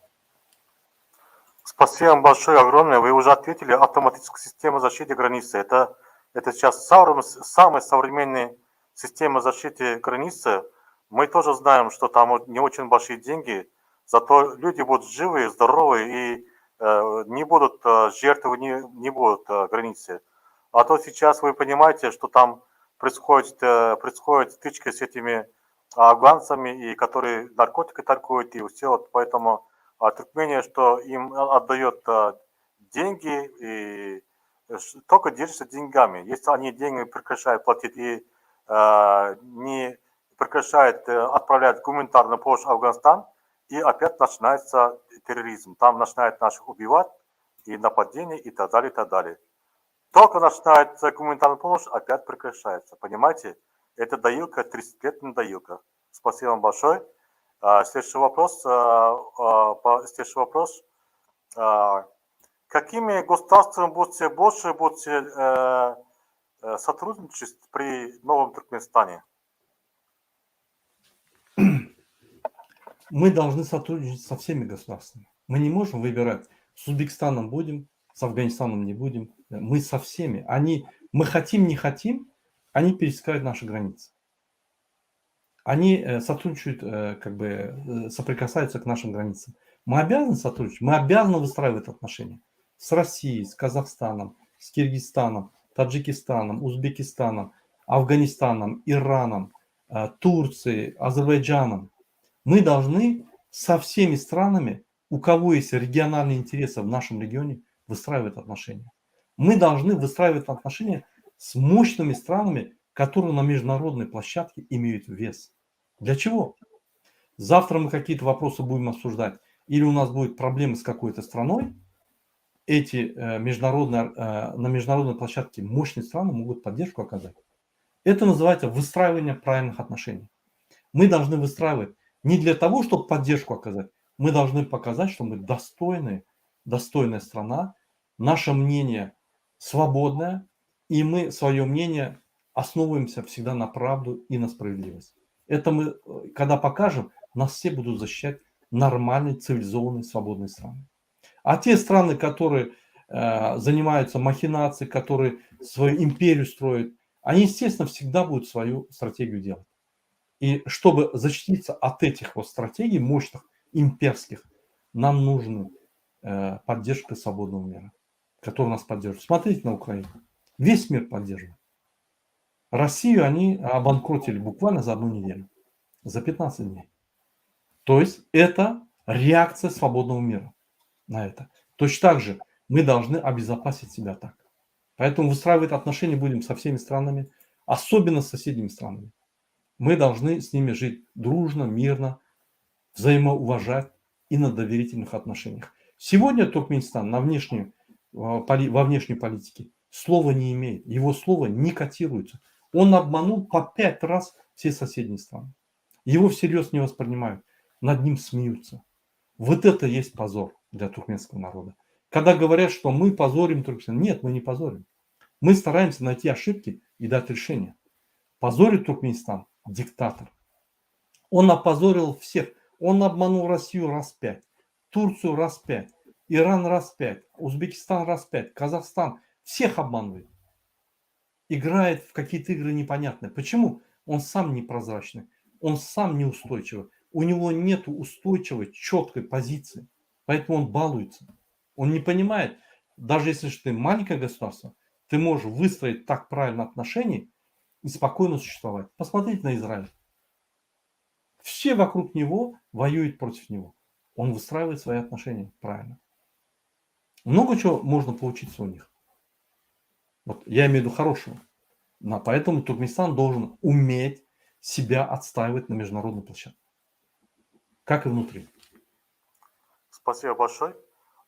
Спасибо вам большое, огромное. Вы уже ответили. Автоматическая система защиты границы. Это сейчас самая современная система защиты границы. Мы тоже знаем, что там не очень большие деньги, зато люди будут живые, здоровые и не будут жертвы, не будут границы. А то сейчас вы понимаете, что там происходит стычка с этими афганцами, и которые наркотики торгуют, и все. Вот поэтому Туркмения, что им отдает деньги, и только держится деньгами. Если они деньги прекращают платить и не прекращают отправлять гуманитарную помощь в Афганистан, и опять начинается терроризм. Там начинают наших убивать, и нападения, и так далее, и так далее. Только начинается гуманитарная помощь, опять прекращается. Понимаете? Это доилка, 30-летняя доилка. Спасибо вам большое. Следующий вопрос. Какими государствами будете больше сотрудничать при новом Туркменистане? Мы должны сотрудничать со всеми государствами. Мы не можем выбирать, с Узбекистаном будем, с Афганистаном не будем. Мы со всеми. Мы хотим, не хотим, они пересекают наши границы. Они сотрудничают, как бы соприкасаются к нашим границам. Мы обязаны сотрудничать, мы обязаны выстраивать отношения. с Россией, с Казахстаном, с Киргизстаном, Таджикистаном, Узбекистаном, Афганистаном, Ираном, Турцией, Азербайджаном. Мы должны со всеми странами, у кого есть региональные интересы в нашем регионе, выстраивать отношения. Мы должны выстраивать отношения с мощными странами, которые на международной площадке имеют вес. Для чего? Завтра мы какие-то вопросы будем обсуждать, или у нас будут проблемы с какой-то страной, эти на международной площадке мощные страны могут поддержку оказать. Это называется выстраивание правильных отношений. Мы должны выстраивать не для того, чтобы поддержку оказать, мы должны показать, что мы достойная страна, наше мнение свободное, и мы свое мнение основываемся всегда на правду и на справедливость. Это мы, когда покажем, нас все будут защищать нормальные, цивилизованные, свободные страны. А те страны, которые занимаются махинацией, которые свою империю строят, они, естественно, всегда будут свою стратегию делать. И чтобы защититься от этих вот стратегий мощных, имперских, нам нужна поддержка свободного мира, который нас поддерживает. Смотрите на Украину. Весь мир поддерживает. Россию они обанкротили буквально за 1 неделю, за 15 дней. То есть это реакция свободного мира на это. Точно так же мы должны обезопасить себя так. Поэтому выстраивать отношения будем со всеми странами, особенно с соседними странами. Мы должны с ними жить дружно, мирно, взаимоуважать и на доверительных отношениях. Сегодня Туркменистан во внешней политике слова не имеет. Его слово не котируется. Он обманул по 5 раз все соседние страны. Его всерьез не воспринимают. Над ним смеются. Вот это есть позор для туркменского народа. Когда говорят, что мы позорим Туркменистан. Нет, мы не позорим. Мы стараемся найти ошибки и дать решение. Позорит Туркменистан диктатор. Он опозорил всех. Он обманул Россию раз 5, Турцию раз 5, Иран раз 5, Узбекистан раз 5, Казахстан. Всех обманывает. Играет в какие-то игры непонятные. Почему? Он сам непрозрачный. Он сам неустойчивый. У него нет устойчивой, четкой позиции. Поэтому он балуется. Он не понимает, даже если ты маленькое государство, ты можешь выстроить так правильно отношения и спокойно существовать. Посмотрите на Израиль. Все вокруг него воюют против него. Он выстраивает свои отношения правильно. Много чего можно поучиться у них. Вот я имею в виду хорошего. Поэтому Туркменистан должен уметь себя отстаивать на международной площадке. Как и внутри. Спасибо большое.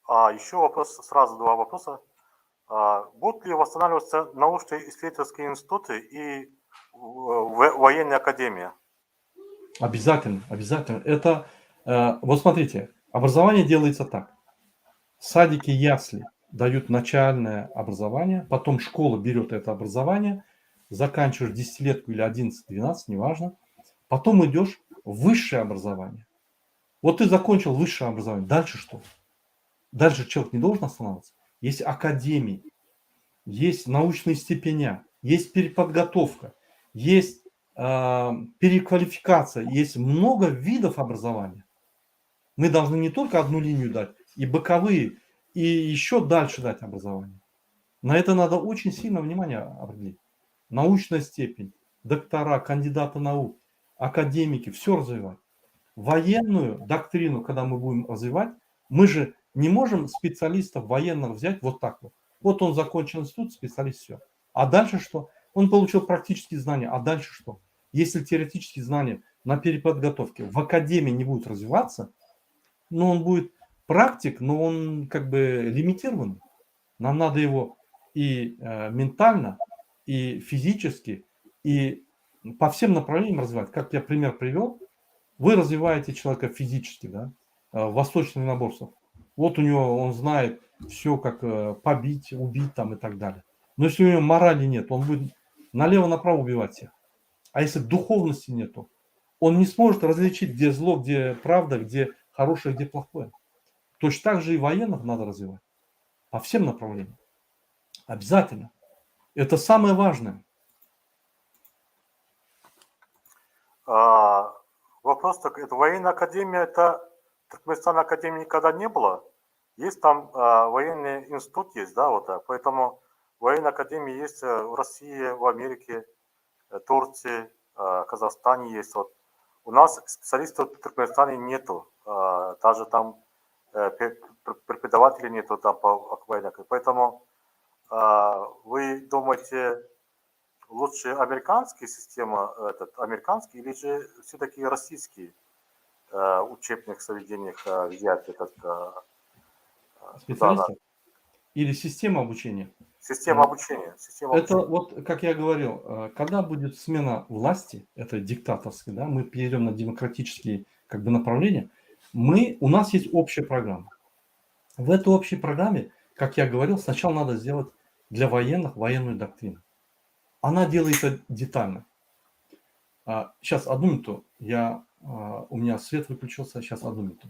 Еще вопрос, сразу 2 вопроса. Будут ли восстанавливаться научно-исследовательские институты и военная академия? Обязательно, обязательно. Это, вот смотрите, образование делается так. Садики, ясли дают начальное образование, потом школа берет это образование, заканчиваешь 10-летку или 11-12, неважно, потом идешь в высшее образование. Вот ты закончил высшее образование, дальше что? Дальше человек не должен останавливаться. Есть академии, есть научные степеня, есть переподготовка, есть переквалификация, есть много видов образования. Мы должны не только одну линию дать, и боковые, и еще дальше дать образование. На это надо очень сильно внимание определить. Научная степень, доктора, кандидаты наук, академики, все развивать. Военную доктрину, когда мы будем развивать, мы же не можем специалистов военных взять вот так вот. Вот он закончил институт, специалист, все. А дальше что? Он получил практические знания, а дальше что? Если теоретические знания на переподготовке в академии не будут развиваться, ну он будет практик, но он как бы лимитирован. Нам надо его и ментально, и физически, и по всем направлениям развивать. Как я пример привел, вы развиваете человека физически, да, восточных наборцев. Вот у него, он знает все, как побить, убить там и так далее. Но если у него морали нет, он будет налево-направо убивать всех. А если духовности нету, он не сможет различить, где зло, где правда, где хорошее, где плохое. Точно так же и военных надо развивать. По всем направлениям. Обязательно. Это самое важное. Вопрос такой, это военная академия, это Туркменистан академии никогда не было? Есть там военный институт есть, да, вот так. Поэтому военная академия есть в России, в Америке, Турции, Казахстане есть. Вот. У нас специалистов в Туркменистане нету. Даже там преподавателей нету там по военной. Поэтому вы думаете, лучше американская система, американский или же все-таки российский учебных заведениях взять туда, да. Специалистов или система обучения? Система обучения, система Это обучения. вот, как я говорил, когда будет смена власти, это диктаторской, да, мы перейдем на демократические как бы направления, у нас есть общая программа. В этой общей программе, как я говорил, сначала надо сделать для военных военную доктрину. Она делается детально. Сейчас, одну минуту. У меня свет выключился. Сейчас, одну минуту.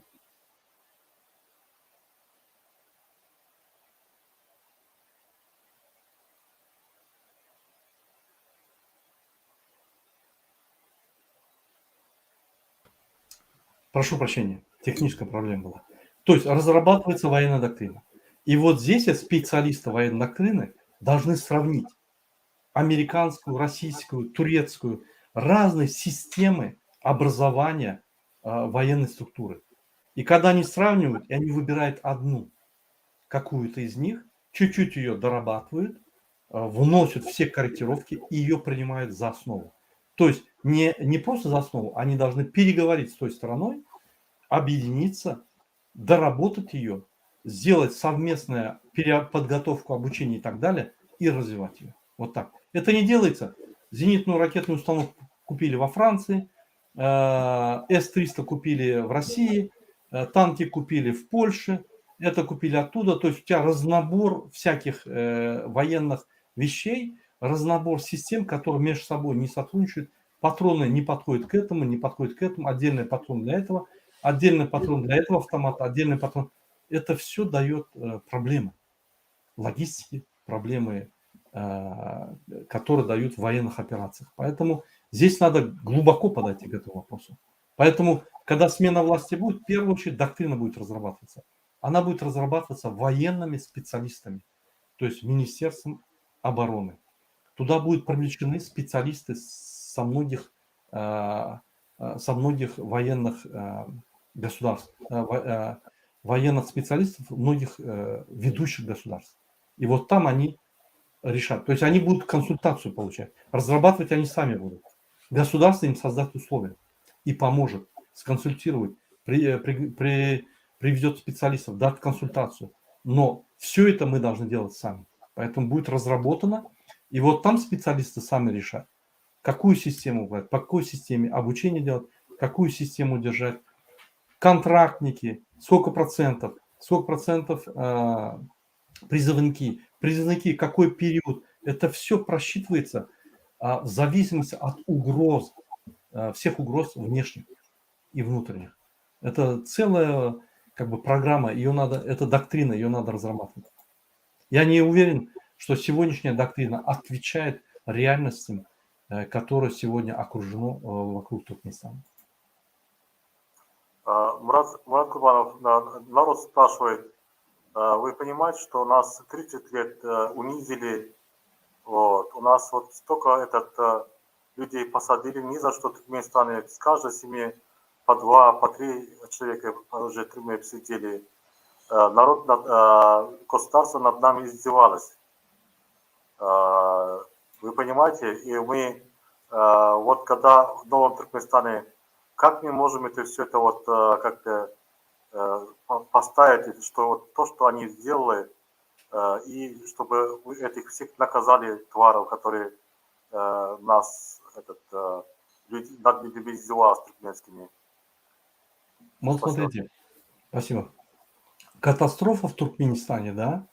Прошу прощения, техническая проблема была. То есть разрабатывается военная доктрина. И вот здесь специалисты военной доктрины должны сравнить американскую, российскую, турецкую, разные системы образования военной структуры. И когда они сравнивают, и они выбирают одну, какую-то из них, чуть-чуть ее дорабатывают, вносят все корректировки и ее принимают за основу. То есть не просто за основу, они должны переговорить с той стороной, объединиться, доработать ее, сделать совместную подготовку, обучение и так далее, и развивать ее. Вот так. Это не делается. Зенитную ракетную установку купили во Франции, С-300 купили в России, танки купили в Польше, это купили оттуда. То есть у тебя разнобор всяких военных вещей, разнобор систем, которые между собой не сотрудничают. Патроны не подходят к этому, не подходят к этому, отдельный патрон для этого, отдельный патрон для этого автомата, отдельный патрон. Это все дает проблемы логистики, проблемы, которые дают в военных операциях. Поэтому здесь надо глубоко подойти к этому вопросу. Поэтому, когда смена власти будет, в первую очередь доктрина будет разрабатываться. Она будет разрабатываться военными специалистами, то есть Министерством обороны. Туда будут привлечены специалисты со многих военных государств, военных специалистов многих ведущих государств. И вот там они решат. То есть они будут консультацию получать. Разрабатывать они сами будут. Государство им создаст условия и поможет, сконсультировать, приведет специалистов, даст консультацию. Но все это мы должны делать сами. Поэтому будет разработано. И вот там специалисты сами решат, какую систему брать, по какой системе обучение делать, какую систему держать. Контрактники, сколько процентов призывники, какой период. Это все просчитывается в зависимости от угроз, всех угроз внешних и внутренних. Это целая как бы программа, это доктрина, ее надо разрабатывать. Я не уверен, что сегодняшняя доктрина отвечает реальностям, которое сегодня окружено вокруг Туркменистана. Мурат Курбанов, народ спрашивает, вы понимаете, что нас 30 лет унизили, вот, у нас вот столько людей посадили ни за что в Туркменистане, с каждой семьи по 2, по 3 человека уже в тюрьме сидели. Государство над нами издевалось. Вы понимаете, и мы, вот когда в Новом Туркменистане, как мы можем это все это вот как-то поставить, что вот то, что они сделали, и чтобы этих всех наказали тваров, которые нас, над людьми издевались туркменскими. Вот смотрите, спасибо. Катастрофа в Туркменистане, да,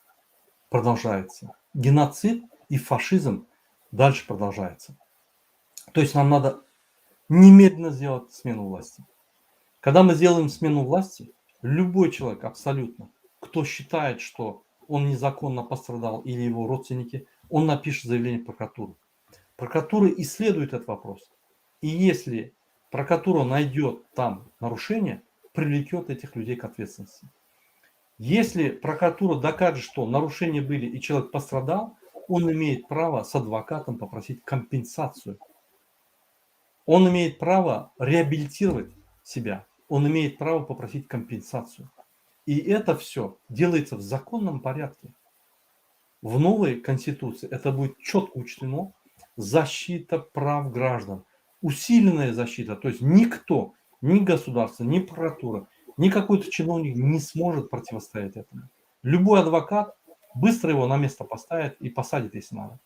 продолжается. Геноцид и фашизм дальше продолжается. То есть нам надо немедленно сделать смену власти. Когда мы сделаем смену власти, любой человек абсолютно, кто считает, что он незаконно пострадал или его родственники, он напишет заявление в прокуратуру. Прокуратура исследует этот вопрос. И если прокуратура найдет там нарушение, привлекет этих людей к ответственности. Если прокуратура докажет, что нарушения были и человек пострадал, он имеет право с адвокатом попросить компенсацию. Он имеет право реабилитировать себя. Он имеет право попросить компенсацию. И это все делается в законном порядке. В новой Конституции это будет четко учтено. Защита прав граждан. Усиленная защита. То есть никто, ни государство, ни прокуратура, ни какой-то чиновник не сможет противостоять этому. Любой адвокат быстро его на место поставит и посадит, если надо.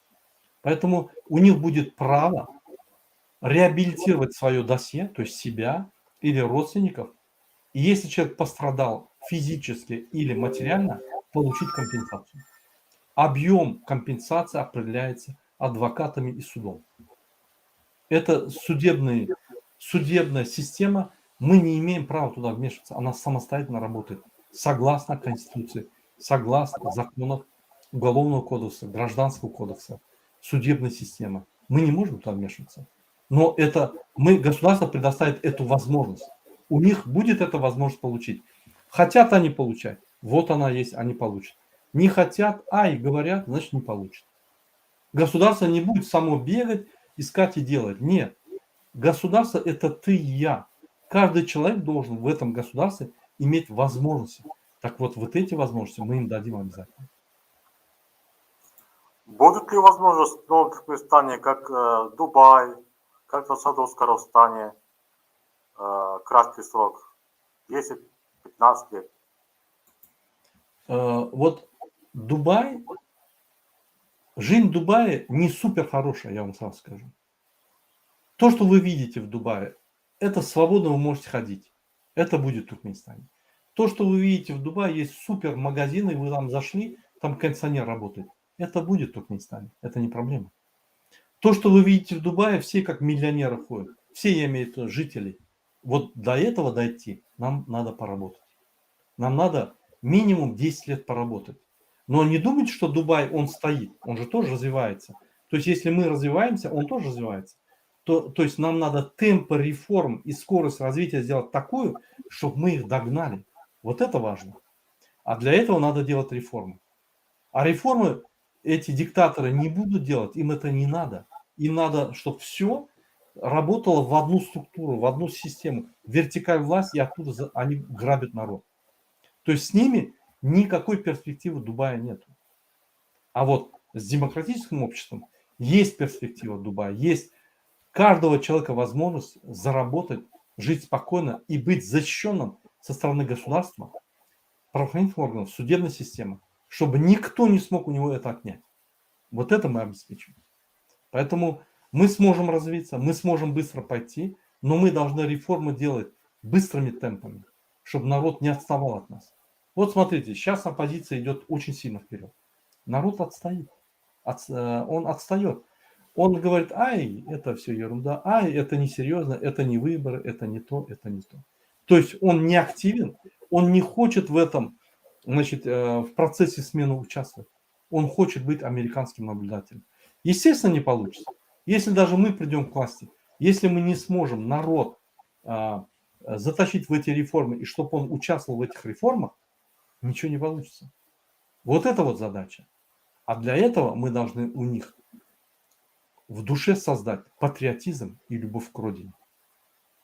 Поэтому у них будет право реабилитировать свое досье, то есть себя или родственников. И если человек пострадал физически или материально, получить компенсацию. Объем компенсации определяется адвокатами и судом. Это судебная система, мы не имеем права туда вмешиваться, она самостоятельно работает, согласно Конституции, согласно законов Уголовного кодекса, Гражданского кодекса, судебной системы. Мы не можем туда вмешиваться. Но государство предоставит эту возможность. У них будет эта возможность получить. Хотят они получать, вот она есть, они получат. Не хотят, и говорят, значит не получат. Государство не будет само бегать, искать и делать. Нет. Государство – это ты и я. Каждый человек должен в этом государстве иметь возможности. Так вот эти возможности мы им дадим обязательно. Будет ли возможность в Новом Туркменистане, как Дубай, как в Саудовско-Аравстане, краткий срок, 10-15 лет? Вот Дубай, жизнь в Дубае не супер хорошая, я вам сразу скажу. То, что вы видите в Дубае, это свободно вы можете ходить. Это будет в Туркменистане. То, что вы видите в Дубае, есть супер магазины, вы там зашли, там кондиционер работает. Это будет в Туркменистане. Это не проблема. То, что вы видите в Дубае, все как миллионеры ходят. Все, я имею в виду, жители. Вот до этого дойти нам надо поработать. Нам надо минимум 10 лет поработать. Но не думайте, что Дубай, он стоит. Он же тоже развивается. То есть, если мы развиваемся, он тоже развивается. То есть, нам надо темпы реформ и скорость развития сделать такую, чтобы мы их догнали. Вот это важно. А для этого надо делать реформы. А реформы эти диктаторы не будут делать, им это не надо. Им надо, чтобы все работало в одну структуру, в одну систему. Вертикаль власти, и оттуда они грабят народ. То есть с ними никакой перспективы Дубая нет. А вот с демократическим обществом есть перспектива Дубая, есть каждого человека возможность заработать, жить спокойно и быть защищенным со стороны государства, правоохранительных органов, судебной системы, чтобы никто не смог у него это отнять. Вот это мы обеспечим. Поэтому мы сможем развиться, мы сможем быстро пойти, но мы должны реформы делать быстрыми темпами, чтобы народ не отставал от нас. Вот смотрите, сейчас оппозиция идет очень сильно вперед. Народ отстоит. Он отстает. Он говорит, это все ерунда, это несерьезно, это не выборы, это не то, это не то. То есть он не активен, он не хочет в этом, в процессе смены участвовать. Он хочет быть американским наблюдателем. Естественно, не получится. Если даже мы придем к власти, если мы не сможем народ затащить в эти реформы, и чтобы он участвовал в этих реформах, ничего не получится. Вот это вот задача. А для этого мы должны у них в душе создать патриотизм и любовь к родине.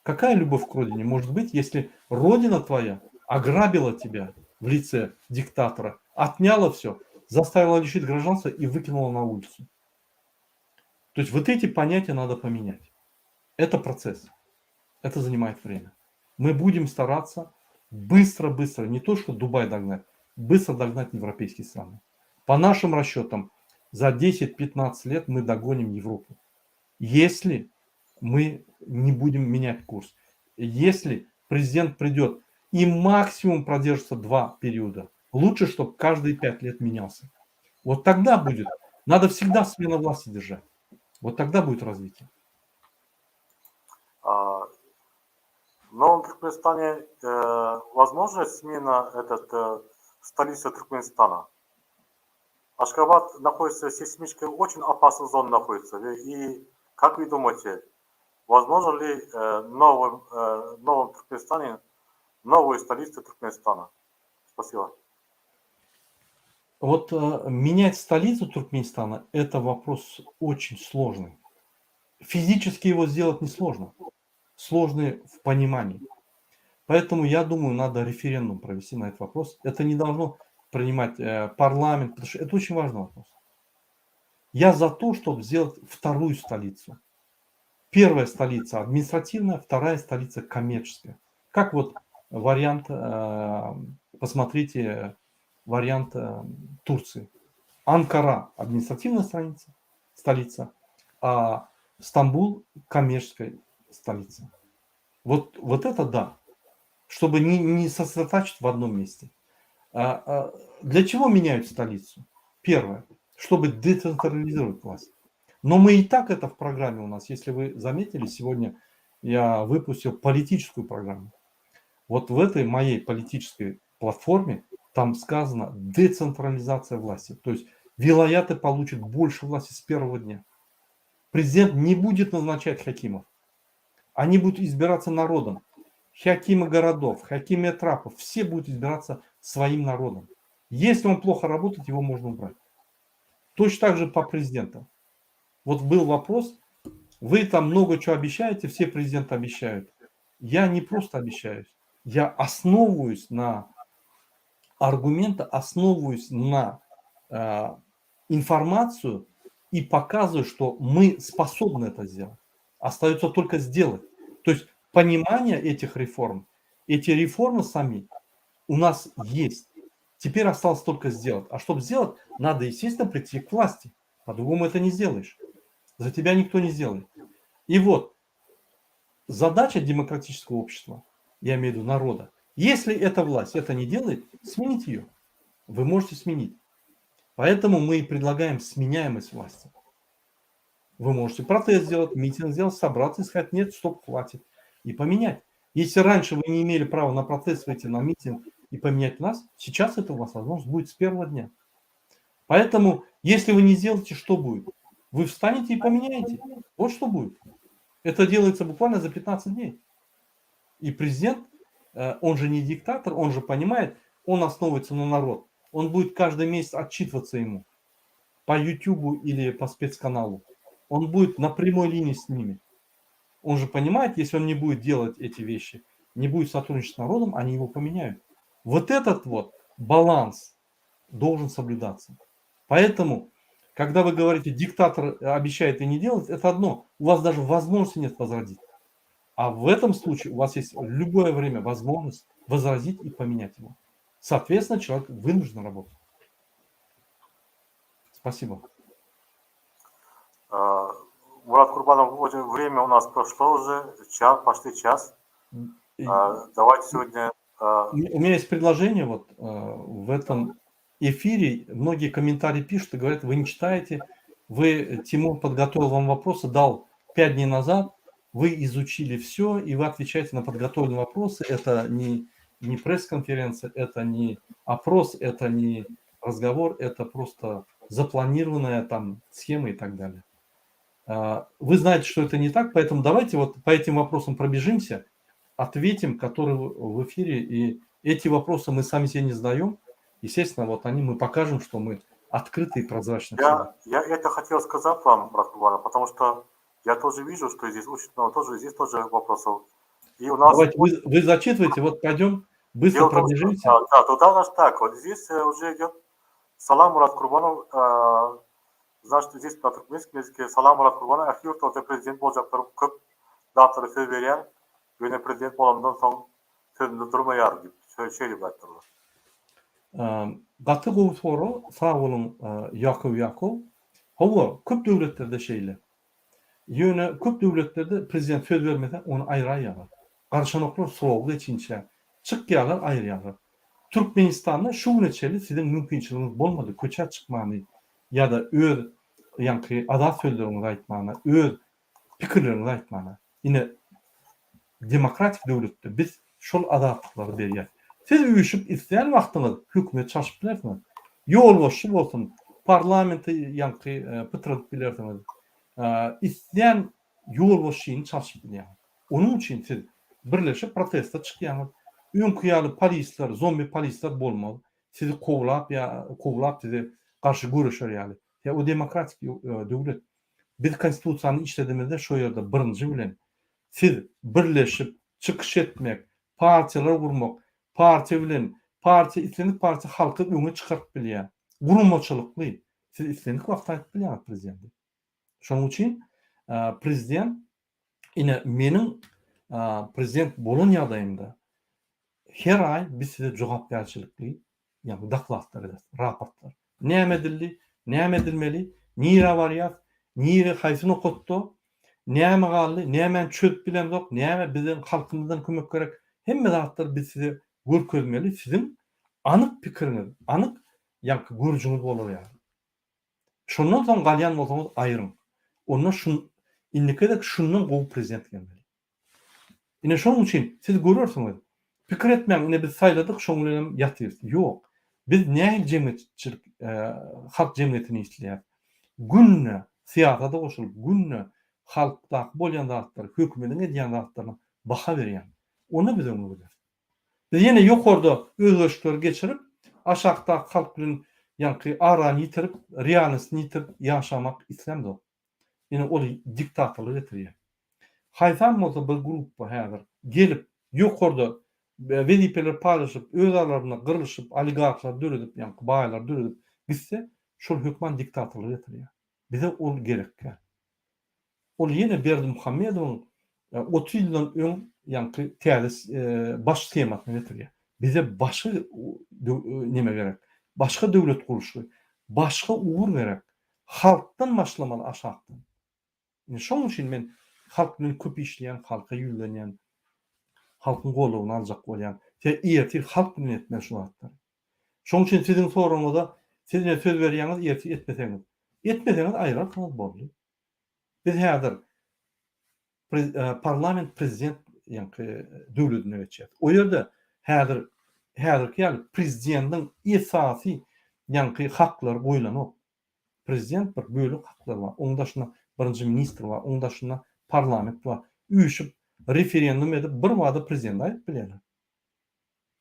Какая любовь к родине может быть, если родина твоя ограбила тебя в лице диктатора, отняла все, заставила лишить гражданства и выкинула на улицу? То есть вот эти понятия надо поменять. Это процесс. Это занимает время. Мы будем стараться быстро, не то что Дубай догнать, быстро догнать европейские страны. По нашим расчетам, за 10-15 лет мы догоним Европу. Если мы не будем менять курс. Если президент придет и максимум продержится 2 периода, лучше, чтобы каждые 5 лет менялся. Вот тогда будет. Надо всегда смена власти держать. Вот тогда будет развитие. В Новом Туркменистане возможна смена столицы Туркменистана? Ашхабад находится в сейсмически очень опасной зоне находится. И как вы думаете, возможно ли в Новом Туркменистане новую столицу Туркменистана? Спасибо. Вот менять столицу Туркменистана – это вопрос очень сложный. Физически его сделать несложно, сложный в понимании. Поэтому я думаю, надо референдум провести на этот вопрос. Это не должно принимать парламент, потому что это очень важный вопрос. Я за то, чтобы сделать вторую столицу. Первая столица административная, вторая столица коммерческая. Как вот вариант, посмотрите, вариант Турции. Анкара административная столица, а Стамбул коммерческая столица. Вот это да, чтобы не сосредотачивать в одном месте. Для чего меняют столицу? Первое, чтобы децентрализировать власть. Но мы и так это в программе у нас. Если вы заметили, сегодня я выпустил политическую программу. Вот в этой моей политической платформе там сказано децентрализация власти. То есть вилаяты получат больше власти с первого дня. Президент не будет назначать хакимов. Они будут избираться народом. Хакимы городов, хакимы этрапов, все будут избираться своим народом. Если он плохо работает, его можно убрать. Точно так же по президентам. Вот был вопрос, вы там много чего обещаете, все президенты обещают. Я не просто обещаюсь, я основываюсь на аргументы, основываюсь на информацию и показываю, что мы способны это сделать. Остается только сделать. То есть понимание этих реформ, эти реформы сами у нас есть. Теперь осталось только сделать. А чтобы сделать, надо, естественно, прийти к власти. По-другому это не сделаешь. За тебя никто не сделает. И вот задача демократического общества, я имею в виду народа, если эта власть это не делает, сменить ее. Вы можете сменить. Поэтому мы и предлагаем сменяемость власти. Вы можете протест сделать, митинг сделать, собраться и сказать, нет, стоп, хватит. И поменять. Если раньше вы не имели права на протест выйти на митинг и поменять нас, сейчас это у вас возможность будет с первого дня. Поэтому, если вы не сделаете, что будет? Вы встанете и поменяете. Вот что будет. Это делается буквально за 15 дней. И президент, он же не диктатор, он же понимает, он основывается на народ. Он будет каждый месяц отчитываться ему по YouTube или по спецканалу. Он будет на прямой линии с ними. Он же понимает, если он не будет делать эти вещи, не будет сотрудничать с народом, они его поменяют. Вот этот вот баланс должен соблюдаться. Поэтому, когда вы говорите, диктатор обещает и не делает, это одно. У вас даже возможности нет возродить. А в этом случае у вас есть любое время возможность возразить и поменять его. Соответственно, человек вынужден работать. Спасибо. Мурат Курбанов, время у нас прошло уже, почти час. Давайте сегодня... У меня есть предложение вот в этом эфире. Многие комментарии пишут и говорят, вы не читаете. Тимур подготовил вам вопросы, дал 5 дней назад. Вы изучили все, и вы отвечаете на подготовленные вопросы. Это не пресс-конференция, это не опрос, это не разговор, это просто запланированная там схема и так далее. Вы знаете, что это не так, поэтому давайте вот по этим вопросам пробежимся, ответим, которые в эфире, и эти вопросы мы сами себе не задаем. Естественно, вот мы покажем, что мы открыты и прозрачны. Я это хотел сказать вам, Мурат Курбанов, потому что я тоже вижу, что здесь очень много, здесь тоже вопросов. И у нас... Давайте, вы зачитываете, вот пойдем, быстро пробежимся. Да, тогда у нас так, вот здесь уже идет Салам Мурат Курбанов, значит, здесь на туркменском языке Салам Мурат Курбанов, Ахюртовда президент болжақтар көп датыры сөз берген, өне президент боламдан соң сөзімді тұрмаяр деп сөйлеп айтты. Qatı qo'yforo, sağ olun Yakov. Hava köp devletlerde şeyle. Yöne köp devletlerde prezident söz vermeden onu ayrı yalar. Karşınoklar soğuk içinçe. Çık yalar ayrı yalar. Türkmenistan'da şu neçeli sizin mümkünçiliğiniz olmadı. Köçe çıkmanı ya da öz yankı ada sözlerini aytmanı, öz fikirlerini aytmanı. Yine demokratik devlette biz şol adatlıkları beriyat. Siz uyuşup isteyen vaxtınız hükümet çalışıp bilersiniz. Yol boşu olsun, parlamenti yankı pıtırıp bilersiniz. İsteyen yol boşu çalışıp bilersiniz. Onun için siz birleşip protesta çıkıyorsunuz. Ün kıyalı polisler, zombi polisler bolmalı. sizi kovlap sizi karşı görüşür yani. Ya o demokratik devlet. Biz konstitusiýany işledimizde şu ýerde birinji bilen siz birleşip çıkış etmek, partiyalar kurmak, parti bilen, parti islendik parti halkı öňe çykaryp bilýär. Gurulmaçylykly. Siz islendik wagt aýdyp bilýär prezident. Şonuň üçin prezident ine meniň prezident bolan ýagdaýymda her ay biz size jogap berçilikli ýa-ni daklatlar ederiz, raportlar. Näme edildi, näme edilmeli, nire barýar, nire haýsyny okutdy, näme galdy, näme çözüp bilemdik, näme biziň halkymyzdan kömek gerek. Hemme zatlar biz size görkezmeli, sizin anyk pikiriňiz, anyk ýa-ni görjüňiz bolar ýa. Şondan soň galýan bolsaňyz aýryň. Onda indikede şundan gowy prezident gelmeli. Ine şonuň üçin siz görürsüňiz, pikir etmeň, ine biz saýladyk, şoň bilen ýatyrys. Ýok. Biz näme jemgyýetçilik, halk jemgyýetini işleýär. Günne siyasata goşulyp, günne halkda bolýan zatlar, hökümetiň edýän zatlaryna baha berýär. Onu biz öňe bilýär. Biz ýene ýokarda özgeçler geçirip, aşagda halk bilen ýa-ni arany ýitirip, realystyny ýitirip ýaşamak islemdi. Ýene ol diktatorlyk getirýär. Haýsam bolsa bir grup häzir gelip ýokarda wedipeler paylaşyp, öz aralarynda gyrylşyp, oligarklar döredip, ýa-ni baýlar döredip gitse, şol hökman diktatorlyk getirýär. Bize ol gerekkä. Ol ýene Berdimuhammedowyň 30 ýyldan öň ýa-ni täze baş tematyny getirýär. Bize başga neme gerek? Başga döwlet guruşy, başga ugur gerek. Halkdan başlamaly aşagdan. Şoň üçin men halk bilen köp işleýän, halka ýüzlenýän, halkyň golagyny aljak bolýan, ýerti halk bilen etmeli şu wagtda. Şoň üçin siziň soraňyzda siz ne söz berýäňiz, ýerti etmeseňiz. Etmeseňiz aýrakyňyz boldy. Biz häzir parlament prezident ýa-ni döwletine geçýär. O ýerde häzirki ýaly prezidentiň esasy ýa-ni haklary goýulanok. Prezident bir bölük haklary bar. Oňdaşyna birinji ministr bar, oňdaşyna parlament bar. Üýüşip referendum edip bir wada prezident aýdyp bilýärler.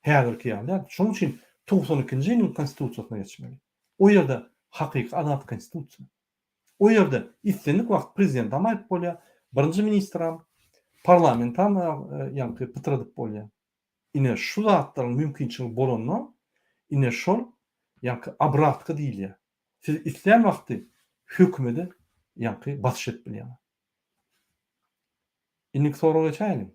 Häzirki ýaly. Şoň üçin 92-nji ýylyň konstitusiýasyna geçmeli. O ýerde hakyky adat konstitusiýa. O ýerde islendik wagt prezident aýdyp bolýar, birinji ministr parlament ýa-ni pytradyp bolýar. Ine şu zatlaryň mümkinçiligi bolandan ine şol ýa-ni abratka diýilýär. Siz isleýän wagty hökümeti ýa-ni batyş etip bilýär. Indik soraga geçäýin.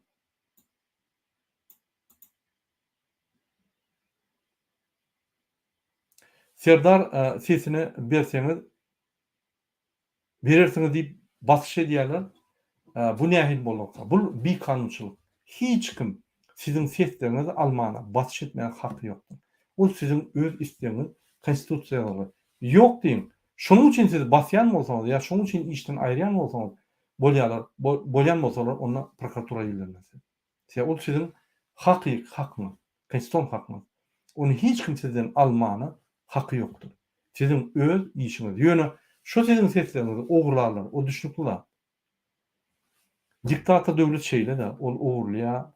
Serdar sesini berseňiz berersiňiz diýip batyş edýärler. Bu nähil bolmakda? Bu bir kanunçylyk. Hiç kim sizin seslerinizi almana, batyş etmeye hakkı yoktur. O sizin öz isteğiniz konstitusiýaly. Yok diýin. Şonuň üçin siz basýan bolsaňyz, ýa şonuň üçin işden aýryan bolsaňyz, bolýan bolsalar ona prokuratura ýönerilmesi. O sizin hakyňyz, konstitusiýal hakyňyz. Onu hiç kim sizden almana hakkı yoktur. Sizin öz işiniz. Ýöne şu sizin sesleriniz ogurlarlar, o düşnükler. Diktator döwlet şeýle de ol ogurlýa,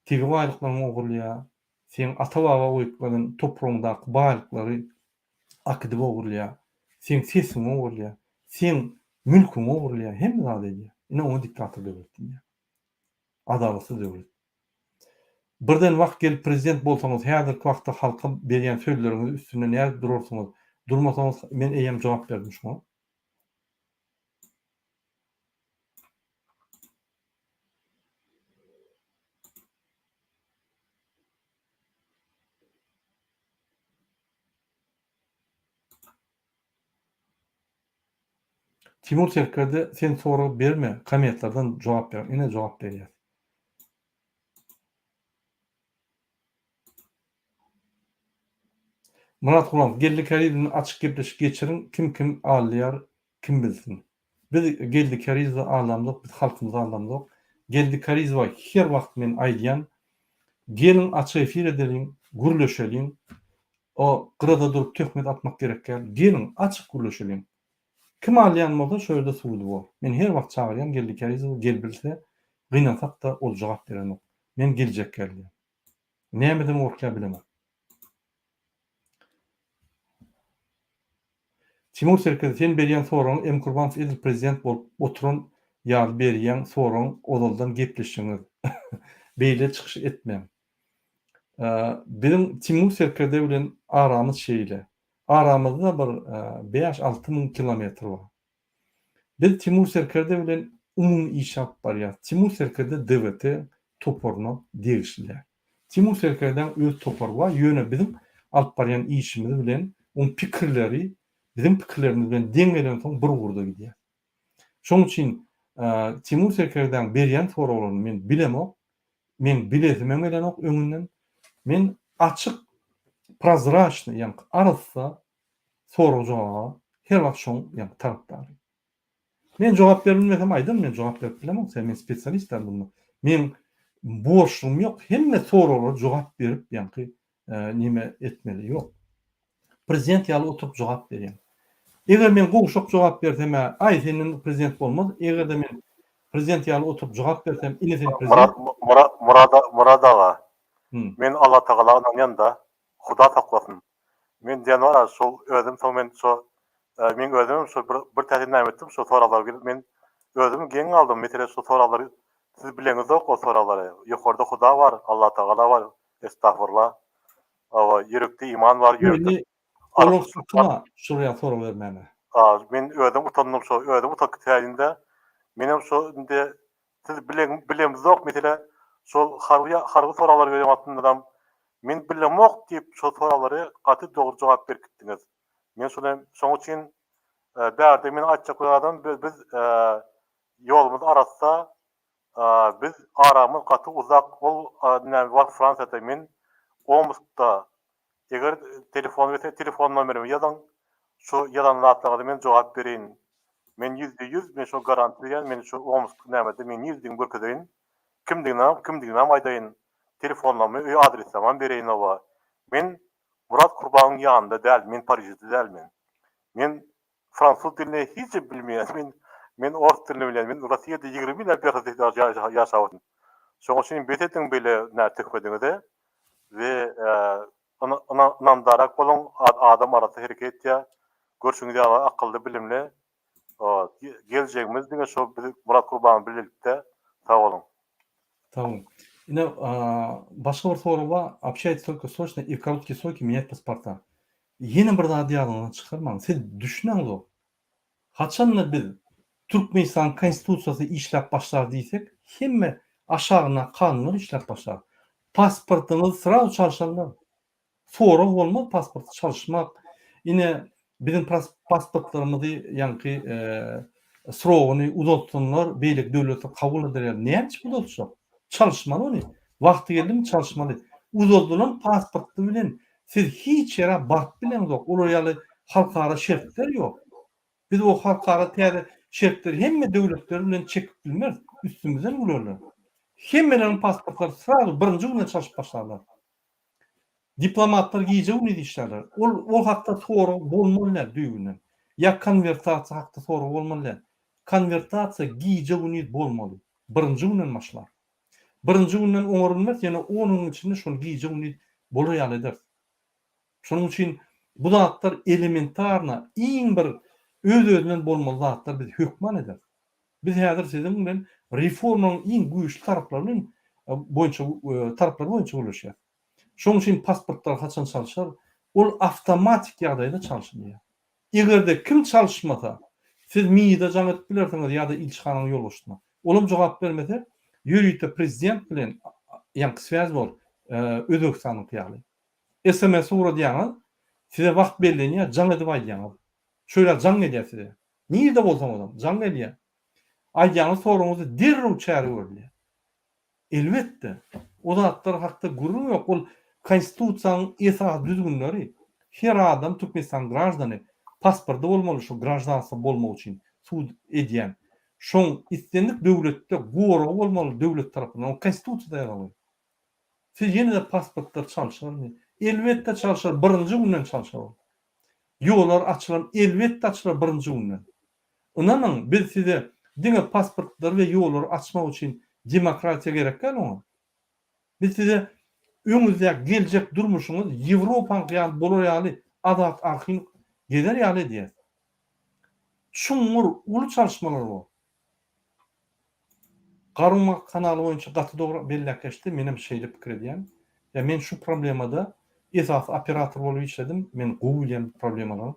tigi baýlyklaryny ogurlýa, sen ata-baba goýupdyň toprağyndaky baýlyklary akydyp ogurlýa, sen sesini ogurlýa, sen mülküni ogurlýa, hemme zat edýär. Ine o diktator döwlet diýär. Adalatsız döwlet. Birden wagt gelip prezident bolsaňyz, häzirki wagtda halka berýän sözleriňiz üstüne näme durursyňyz? Durmasaňyz men eýem jogap berdim şoňa. Timur Serkerde sen soru berme, kommentlerden jogap ber. Ine jogap berýär. Murat Gulam, Geldi Karizm'i açık gepleşip geçirin. Kim ağlaýar, kim bilsin. Biz Geldi Karizm'i ağlamdyk, biz halkymyzy ağlamdyk. Geldi Karizm'i her wagt men aýdýan, gelin açyk efir edelim, gürleşelim. O gyrada durup töhmet atmak gerekkel. Gelin açyk gürleşelim. Kim ağlaýan bolsa şöyle suwdy bol. Men her wagt çağırýan Geldi Karizm'i gel bilse, gynansak da ol jogap berenok. Men geljek geldim. Näme dem orka bilemem. Timur Serker sen berýän soragyň em Gurbanov edil prezident bolup oturan ýaly berýän soragyň odaldan gepleşiňiz. Beýle çykyş etmem. Bizim Timur Serkerde bilen aramyz şeýle. Aramyzda bir 5-6 000 kilometr bar. Biz Timur Serkerde bilen umumy iş alyp barýar. Timur Serkerde devleti toporuna degişler. Timur Serkerden öz toporga ýöne bizim alyp barýan işimiz bilen on pikirleri bizim pikirlerimiz bilen deňgelen soň bir gurda gidýär. Şoň üçin Timur Serkerden berýän soraglary men bilemok, men bilesimem bilenok öňünden men açyk, prozraçny, ýani arassa soragy her wagt şoň ýani tarapdary. Men jogap bermesem aýdym, men jogap berip bilemok, sen men spesialistler bunu. Men borçlum ýok, hemme soraglary jogap berip ýani nime etmeli ýok. Prezident ýaly oturup jogap berýär. Eger men gowşak jogap bersem, ay senin prezident bolmaz. Eger de men prezident ýaly oturup jogap bersem, ine sen prezident. Murad ağa. Men Allah Tagala'nın yanında Huda saklasın. Men diyen var şol özüm son men men özüm şu bir täze nämetdim şu soralar gelip men özüm geň aldım. Meselе şu soraları siz bileňiz ok o soraları. Ýokarda Huda var, Allah Tagala var. Estağfurullah. Awa ýürekde iman var, ýürekde Olar tutma şuraya soru vermeme. Men özüm utandym şu özüm utak täzinde menem şu inde siz bilemiz ok meselе şol harby soralar berýän wagtynda men bilemok diýip şol soralary gaty dogry jogap berip gitdiňiz. Men şoň üçin bäde men açjak adam biz ýolumyz arassa biz aramyz gaty uzak bol wagt Fransýada men Omskda eger telefon nomerimi ýazan şu ýazanlatlaryna men jogap bereýin. Men %100 men şu garanti berýän men şu Omsk nämede men ýüzdiň görkedeýin. Kimdigini aýdaýyn. Telefonnamy, öý adresimi bereýin oba. Men Murat Gurbanyň ýanynda däl, men Parisde dälmen. Men fransuz dilini hiç bilmeýän, men ors dilini bilen, men Russiýada 20 ýyl ýaşaýardym. Şoň üçin betetiň bile näçe köpediňiz we ondan darak bolan adam arasy hereket ýa görşüňiz ýa akylly bilimli geljegimiz diňe şo Murat Gurbanyň birlikde sag bolun. Tamam. Yine başka bir soru var. Общайтесь только срочно и в короткие сроки менять паспорта. Yeni bir daha diyalogdan çıkarmam. Siz düşünün o. Haçanla biz Türkmenistan konstitutsiyası işlep başlar diysek, hemme aşağına kanunlar işlep başlar. Pasportunuz sıra çalışanlar. Sonra olmaz pasportu çalışmak. Yine bizim pasportlarımızı yani sırağını uzatsanlar, beylik devleti kabul ederler. Neye hiç uzatacak? Çalışmalı onu. Vakti geldi mi çalışmalı. Uzatılan pasportu bilen siz hiç yere bak bilen yok. Oraya halkara şertler yok. Biz o halkara tiyade şertleri hemme devletler bilen çekip bilmez. Üstümüzden vururlar. Hemmelerin pasportları sırada birinci güne çalışıp başlarlar. Diplomatlar giyece onu işlerler. O hakta soru bolmalılar düğünden. Ya konvertasiya hakta soru bolmalılar. Konvertasiya giyece onu bolmalı. Birinci günden başlar. Birinci günden oňarylmaz, ýani onun içinde şol giyece onu bolaýar eder. Şonuň üçin bu zatlar elementarna iň bir öz-özünden bolmaly zatlar biz hökman eder. Biz häzir sizin bilen reformanyň iň güýçli taraplaryny boýunça ulaşýar. Şoň üçin pasportlar haçan çalışar? Ol awtomatik ýagdaýda çalışmıyor. Egerde kim çalışmasa, siz miýide jaňat bilersiňiz ýa-da ilçihanyň ýolbaşyna. Olam jogap bermese, ýürüýte prezident bilen ýa-da swäz bol, Özbekistanyň ýaly. SMS ura diýýär, size wagt berilýär, jaň edip aýdýar. Şöyle jaň edýär size. Niýede bolsaň adam, jaň edýär. Aýdýany soruňyzy derrew çäri berýär. Elbetde, o zatlar hakda gurur ýok. Ol konstitusiýanyň esas düzgünleri. Her adam Türkmenistan grajdany pasporty bolmaly, şu grajdansa bolmak üçin suud edýän. Şoň istendik döwletde gowra bolmaly döwlet tarapyndan konstitusiýada ýazylyr. Siz ýene-de pasportlar çalışarmy? Elbetde çalışar, birinji günden çalışar. Ýollar açylan, elbetde açylar birinji günden. Ondan biz size diňe pasportlar we ýollar açmak üçin demokratiýa gerek geldi. Biz size öňüňizde geljek durmuşyňyz Ýewropanyň ýaly bolar ýaly adat ahyn geder ýaly diýär. Чуңур улуу чалышмалар бар. Карыма каналы боюнча каты белли акешти менин шейлеп пикир edýän. Ya men şu problemada esas operator bolup işledim. Men gowy problemalary.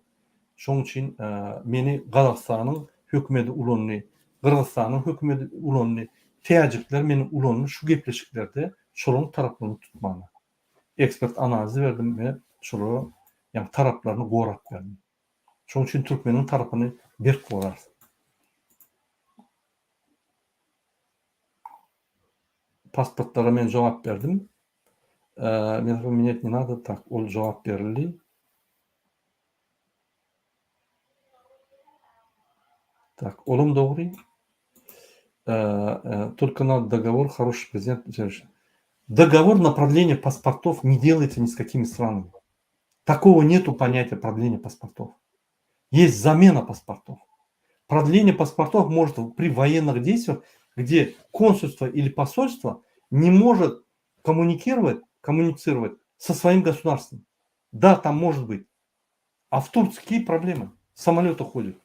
Şoň üçin meni Gazakstanyň hökümeti ulanyny, Kırgızstanyň hökümeti ulanyny, täjikler meni ulanyny şu gepleşiklerde şolaryň tarapyny tutmagy. Ekspert analizi berdim we şolary ýa taraplaryny gorap berdim. Şoň üçin türkmeniň tarapyny berk bolar. Pasportlara men jogap berdim. Менять не надо, так, ол жауап берилди. Так, олым добрый. Только надо договор, хороший президент. Договор на продление паспортов не делается ни с какими странами. Такого нету понятия продления паспортов. Есть замена паспортов. Продление паспортов может при военных действиях, где консульство или посольство не может коммуницировать со своим государством. Да, там может быть. А в Турции какие проблемы? Самолеты ходят.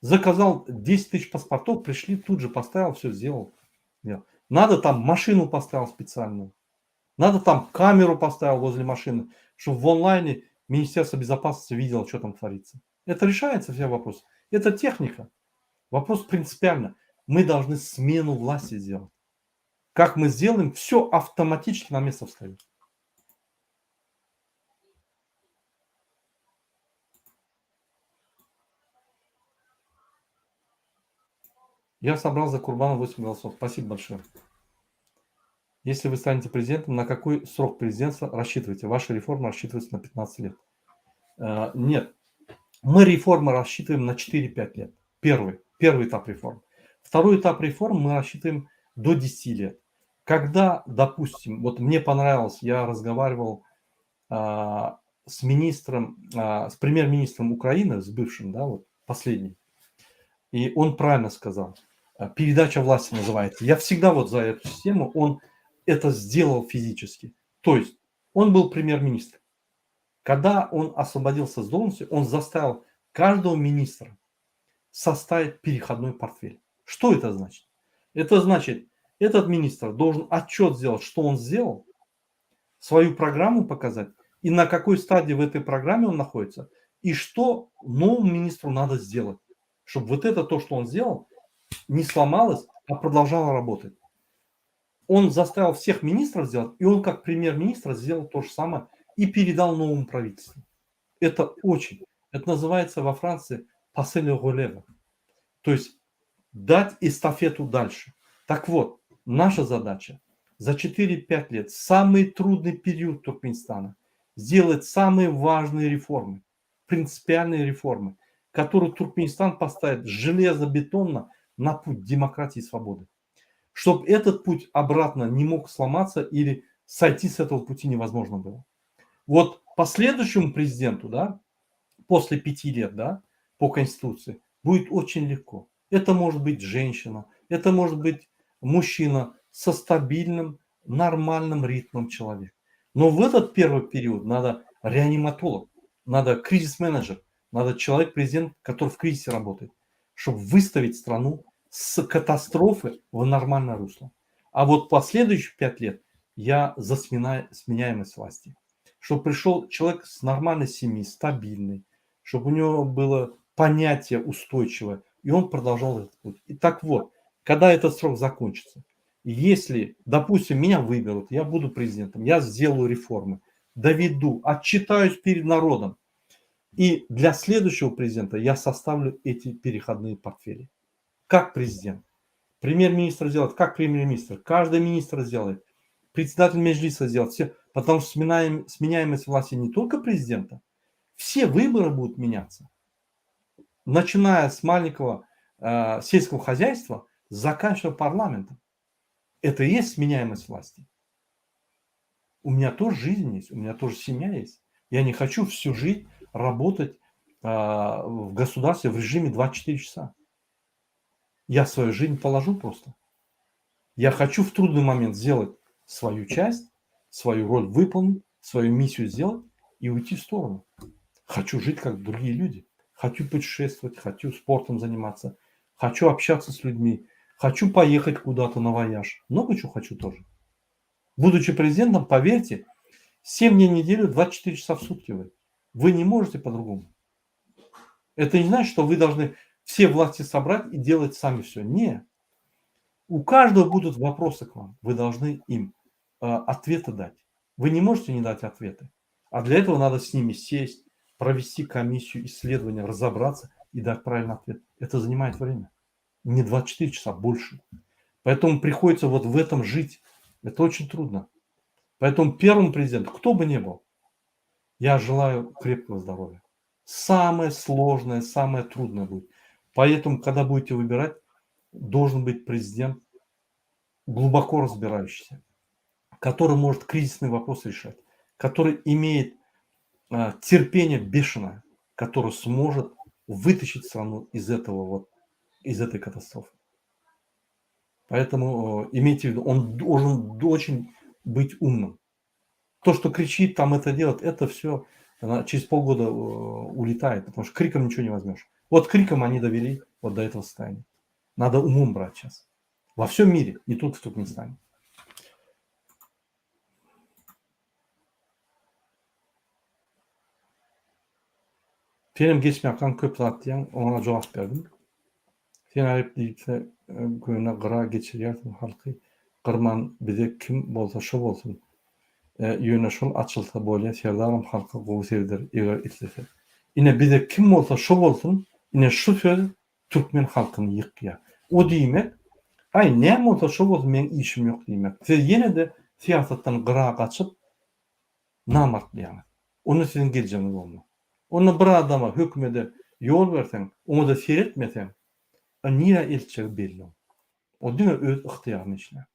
Заказал 10 тысяч паспортов, пришли, тут же поставил, все сделал. Надо там машину поставил специальную. Надо там камеру поставил возле машины, чтобы в онлайне Министерство безопасности видело, что там творится. Это решается все вопросы. Это техника. Вопрос принципиально. Мы должны смену власти сделать. Как мы сделаем, все автоматически на место встает. Я собрал за Курбана 8 голосов. Спасибо большое. Если вы станете президентом, на какой срок президентства рассчитываете? Ваша реформа рассчитывается на 15 лет. Нет. Мы реформы рассчитываем на 4-5 лет. Первый этап реформ. Второй этап реформ мы рассчитываем до 10 лет. Когда, допустим, вот мне понравилось, я разговаривал с премьер-министром Украины, с бывшим, да, вот последним, и он правильно сказал, передача власти называется. Я всегда вот за эту систему, он это сделал физически. То есть он был премьер-министр. Когда он освободился с должности, он заставил каждого министра составить переходной портфель. Что это значит? Это значит, этот министр должен отчет сделать, что он сделал, свою программу показать, и на какой стадии в этой программе он находится, и что новому министру надо сделать, чтобы вот это то, что он сделал, не сломалось, а продолжало работать. Он заставил всех министров сделать, и он как премьер-министр сделал то же самое и передал новому правительству. Это называется во Франции passer le relève. То есть дать эстафету дальше. Так вот, наша задача за 4-5 лет, самый трудный период Туркменистана, сделать самые важные реформы, принципиальные реформы, которые Туркменистан поставит железобетонно на путь демократии и свободы. Чтобы этот путь обратно не мог сломаться или сойти с этого пути невозможно было. Вот последующему президенту, да, после 5 лет, да, по Конституции, будет очень легко. Это может быть женщина, это может быть мужчина со стабильным, нормальным ритмом человека. Но в этот первый период надо реаниматолог, надо кризис-менеджер, надо человек-президент, который в кризисе работает, чтобы выставить страну с катастрофы в нормальное русло. А вот последующие 5 лет я за сменяемость власти. Чтобы пришел человек с нормальной семьей, стабильный, чтобы у него было понятие устойчивое, и он продолжал этот путь. И так вот, когда этот срок закончится, если, допустим, меня выберут, я буду президентом, я сделаю реформы, доведу, отчитаюсь перед народом, и для следующего президента я составлю эти переходные портфели. Как президент. Премьер-министр сделает, как премьер-министр. Каждый министр сделает. Председатель Меджлиса сделает. Все, потому что сменяемость власти не только президента. Все выборы будут меняться. Начиная с маленького сельского хозяйства, заканчивая парламентом. Это и есть сменяемость власти. У меня тоже жизнь есть, у меня тоже семья есть. Я не хочу всю жизнь работать в государстве в режиме 24 часа. Я свою жизнь положу просто. Я хочу в трудный момент сделать свою часть, свою роль выполнить, свою миссию сделать и уйти в сторону. Хочу жить, как другие люди. хочу путешествовать, хочу спортом заниматься, хочу общаться с людьми, хочу поехать куда-то на вояж. Много чего хочу тоже. Будучи президентом, поверьте, 7 дней в неделю, 24 часа в сутки вы. Вы не можете по-другому. Это не значит, что вы должны все власти собрать и делать сами все. Нет. У каждого будут вопросы к вам. Вы должны им ответы дать. Вы не можете не дать ответы. А для этого надо с ними сесть, провести комиссию, исследования, разобраться и дать правильный ответ. Это занимает время. Не 24 часа, больше. Поэтому приходится вот в этом жить. Это очень трудно. Поэтому первым президентом, кто бы ни был, я желаю крепкого здоровья. Самое сложное, самое трудное будет. Поэтому, когда будете выбирать, должен быть президент глубоко разбирающийся, который может кризисный вопрос решать, который имеет терпение бешеное, который сможет вытащить страну из из этой катастрофы. Поэтому имейте в виду, он должен очень быть умным. То, что кричит, там это делает, это все через полгода улетает, потому что криком ничего не возьмешь. Вот криком они довели вот до этого состояния. Надо умом брать сейчас. Во всем мире, не только в Туркменистане. Benim geçmeyen köprü atlayan ona cevap verdim. Sen ayıp deyipse göğüne kıra geçiriyorsun halkı. Kırman bize kim bolsa şu bolsun. Yöne şol açılsa bolya serdarım halkı qoğu sevdir eğer itlese. Yine bize kim bolsa şu bolsun. Yine şu söz Türkmen halkını yıkıya. O demek ay ne olsa şu bolsun men işim yok demek. Siz yine de siyasetten kıra kaçıp namartlayan. Onu sizin geleceğiniz olma. Onu bir adama hükmede yol versen, onu da seyretmesen, niye elçilik belli. O düne öz ihtiyarını işle.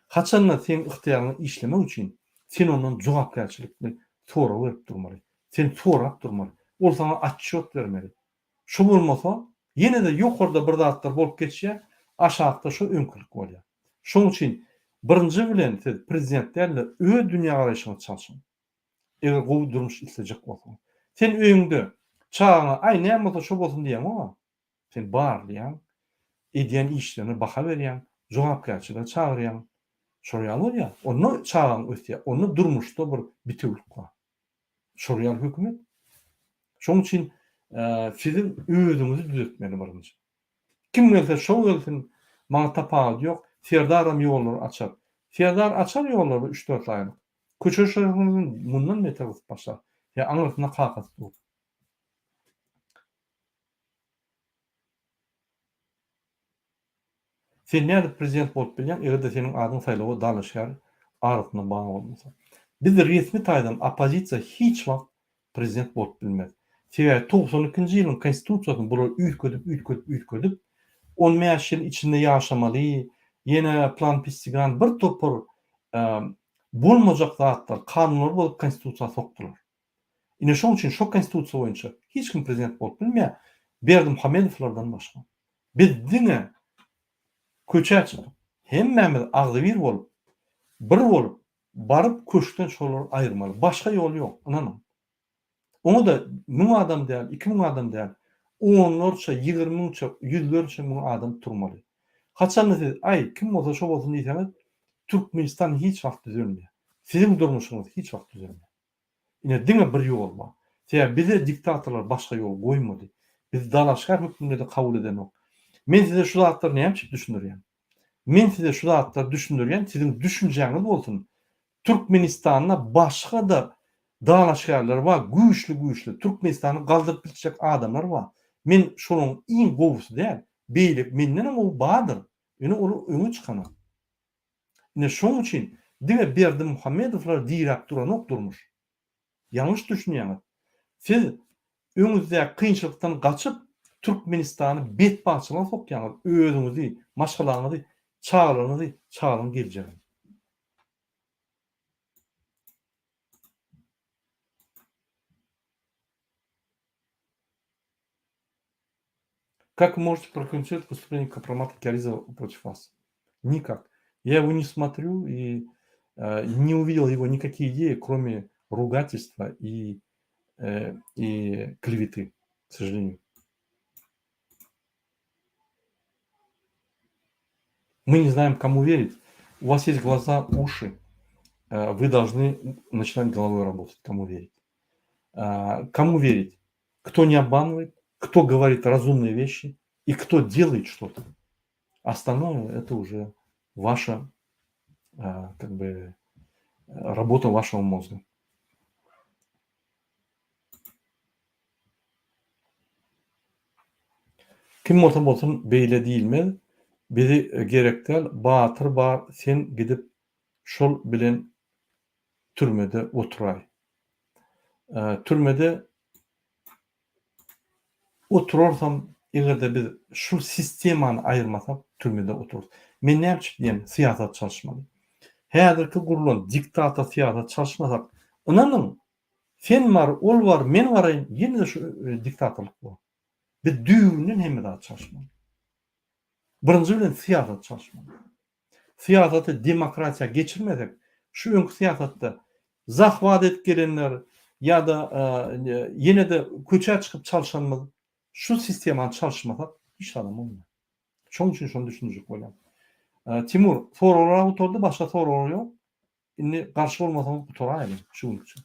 Haçanla sen ihtiyarını işlemek için sen onun cevapkarçılıkını sonra verip durmalı. Sen sorap durmalı. O sana atçot vermeli. Şu olmasa yine de yukarıda bir dağıtlar bolup geçse aşağıda şu önkülük oluyor. Şunun için birinci bilen prezidentlerle öz dünya arayışına çalışın. Eğer bu durmuş isteyecek olsa. Sen öňüňde çağına ay näme şo bolsun diýen ama sen barlaýan, edýän işlerini baha berýän, jogapkärçilige çagyrýan. Şoýaly bolýar. Onu çağın ötýär. Onu durmuşda bir bitiwlik bar. Şoýaly hökümet. Şoň üçin sizin özüňizi düzeltmeli birinji. Kim gelse şo gelsin, maňa tapagy ýok, serdaram ýollary açar. Serdar açar ýollary 3-4 aýlyk. Köçeşleriniň mundan beter başlar. Ya aňyrsynda kakas dur. Sen näde prezident bolup bilýän, egerde seniň adyň saýlawa dalaşýar, arasyna baý bolmasa. Biz resmi taýdan opozisiýa hiç wagt prezident bolup bilmez. Sebäbi 92-nji ýylyň konstitusiýasyny bular üýtgedip, 15 ýyl içinde ýaşamaly, ýene plan pistigran bir topur bolmajak zatlar, kanunlar bolup konstitusiýa sokdular. Ine şoň üçin şo konstitusiýa boýunça hiç kim prezident bolup bilmeýär. Berdimuhamedowlardan başga. Biz diňe köçä çykyp, hemmemiz agly bir bolup, baryp köşkden şolar aýyrmaly. Başga ýol ýok, inanam. Onu da 1000 adam däl, 2000 adam däl, onlarça, 20.000-çe, 100'lerçe müň adam turmaly. Haçan siz ay kim bolsa şo bolsun diýseniz, Türkmenistan hiç wagt düzelmeýär. Sizin durmuşyňyz hiç wagt düzelmeýär. Ine diňe bir ýol bar. Sebäbi bize diktatorlar başga ýol goýmady. Biz dalaşgar hökümleri kabul edenok. Men size şu zatlary näme düşündirýän? Men size şu zatlary düşündirýän, sizin düşünjeňiz bolsun. Türkmenistanda başga da dalaşgarlar bar, güýçli Türkmenistany galdyryp bitjek adamlar bar. Men şonuň iň gowusy däl, beýlik menden o bardyr. Ine olu öňe çykana. Ine şoň üçin diňe Berdimuhamedowlar diýip duranok durmuş. Yanlış düşünýäňiz. Siz öňüňizde kynçylykdan gaçyp Türkmenistany betbaçylyğa sokýaňyz, özüňizi, maşgalaňyzy, çağıryn geljek. Как вы можете прокомментировать выступление компромата Киризова против вас? Никак. Я его не смотрю и не увидел его никакие идеи, кроме ругательства и клеветы, к сожалению. Мы не знаем, кому верить. У вас есть глаза, уши. Вы должны начинать головой работать, кому верить. Кому верить? Кто не обманывает, кто говорит разумные вещи и кто делает что-то. Остальное это уже ваша как бы работа вашего мозга. Kim olsa bolsun beýle diýilmez. Bizi gerekdäl batır bar sen gidip şol bilen türmede oturay. Türmede oturarsam egerde biz şu sistemany aýyrmasak türmede otururuz. Men näçe diýen siýasat çalışmaly. Häzirki gurulan diktator siýasat çalışmasak, inanyň sen var, ol var, men barayyn, ýene de şu diktatorlyk bu. Biz düýünden hemme daha çalışmaly. Birinji bilen siýasat çalışmaly. Siyasatı demokrasiya geçirmesek, şu önkü siyasatda zahvat edip gelenler ya da yine de köçe çıkıp çalışanlar şu sisteman çalışmasak hiç adam olmuyor. Şoň üçin şonu düşünjek bolam. Timur, sorulara oturdu, başka sorular yok. Indi karşı olmasaň oturayım şu üçün.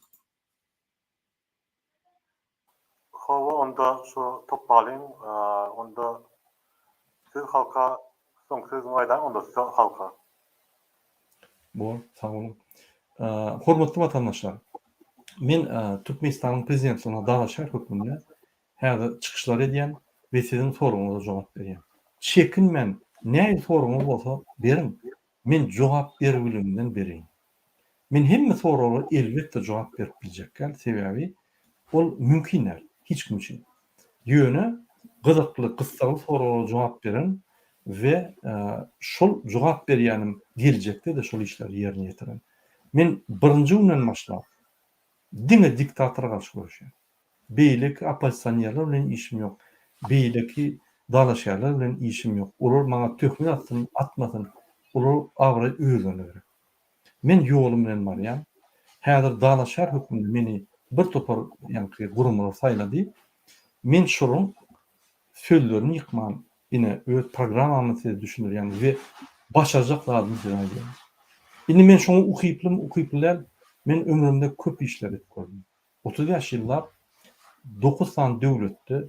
Hava onda şu toplalayın, onda siz halka son sözünü aydan, onda siz halka. Bu, sağ olun. Hormatly vatandaşlar, men Türkmenistanyň prezidentine Dağlaşar hökmünde häzir çıkışlar edýän we sizin soruňyza jogap berýän. Çekinmän, näme soruňyz bolsa beriň. Men jogap berýülimden berýän. Men hemme sorulara elbetde jogap berip biljekkäl, sebäbi ol mümkinler, hiç kim üçin. Ýöne gyzykly, gysgaly sorulara jogap beren we şol jogap berýänim geljekde de şol işleri ýerine ýetiren. Men birinji günden başlap diňe diktatora garşy görüşýän. Beýlik opozitsionerler bilen işim ýok. Beýleki dalaşýarlar bilen işim ýok. Olar maňa töhmet atsyn, atmasyn, olar agry öýrene gerek. Men ýolum bilen barýan. Häzir dalaşýar hökümde meni bir topar ýa-ni gurumlar saýlady. Men şonuň sözlerini ýykman, ine öz programmamy size düşünürýän we başarjak zadyny size aýdýan. Indi men şoňa ukyplar, men ömrümde köp işler edip gördüm. 30 ýaş ýyllar 9 san döwletde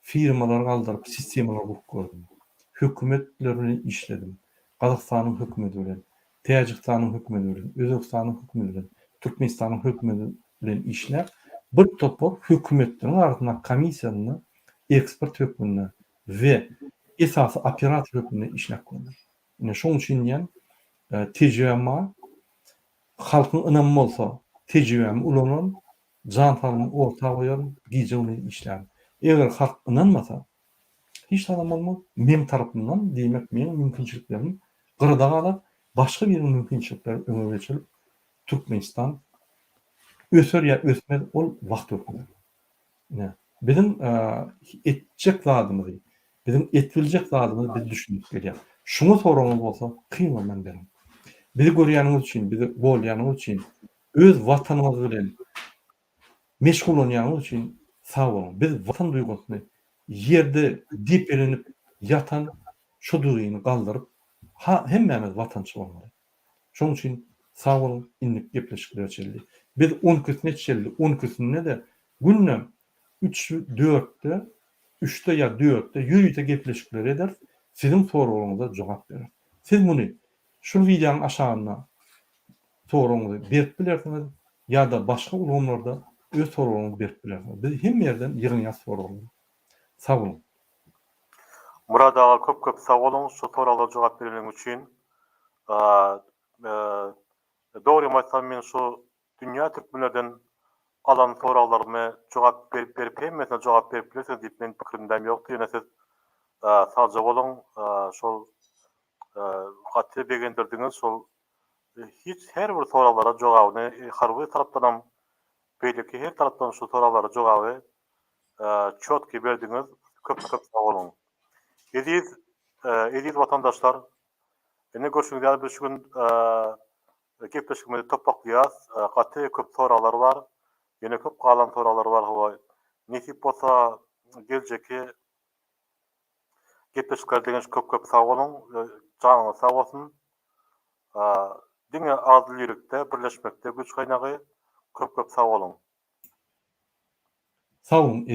firmalar galdyryp sistemalar gurup gördüm. Hökümetler bilen işledim. Gazakstanyň hökümeti bilen, Täjikistanyň hökümeti bilen, Özbekistanyň hökümeti bilen, Türkmenistanyň hökümeti bilen işler. Bir topar hökümetleriň arasynda komissiýany, ekspert hökümine we esasy operator hökümine işläp gördüm. Ine şoň üçin ýa tejrübema halkyň ynamy bolsa, tejrübemi ulanan, jantalymy ortaga goýan, gize bilen işlär. Eger halk ynanmasa, hiç adam olmaz. Men tarapymdan diýmek, meniň mümkinçiliklerim gyrda galar, başga bir mümkinçilikler öňe geçirip Türkmenistan öser ya ösmez ol wagt ötmez. Ne? Bizim etjek zadymyzy, bizim etbiljek zadymyzy biz düşünüp gelýär. Şuňa soraňyz bolsa, kıyma men berim. Bizi görýäniňiz üçin, bizi bolýanyňyz üçin, öz watanyňyz bilen meşgul bolýanyňyz üçin sag bolun. Biz watan duýgusyny ýerde dipelenip ýatan şu duýgyny galdyryp, hemmämiz watançy bolmaly. Şoň üçin sag bolun, indik gepleşikler çeldi. Biz 10 küsüne çeldi, 10 küsüne de günne 3-4'te, 3'te ya 4'te ýürüýte gepleşikler eder, sizin soruňyza jogap berer. Siz muny şu videoň aşagyna soruňyzy berip bilersiňiz ýa-da başga ulgamlarda öz soruňyzy berip bilersiňiz. Biz hemme ýerden ýygyňyz soraýmyz. Sag bolun. Murad ağa köp sag bolun, şu soralara jogap berýän üçin. Dogry maýsam men şu dünýä türkmenlerden alan soralarmy jogap berip hemmesine jogap berip bilersiňiz diýip men pikirimden ýokdy. Ýene siz sadja bolun, şol gaty begendirdiňiz şol hiç her bir soralara jogabyny harby tarapdan beýleki her tarapdan şu soralara jogaby çotky berdiňiz. Köp sag bolun. Ediz vatandaşlar, ene görüşüňizde biz şu gün gepleşmeli topaklýas. Gaty köp soralar var. Ýene köp galan soralar var. Näsip bolsa geljeki Кептешкер деген көп сау болуң, жаныңыз сау болсын. Деңе Адыл Үйректе, Бірлешмекте күч кайнагы. Көп сау болуң. Sağ olun.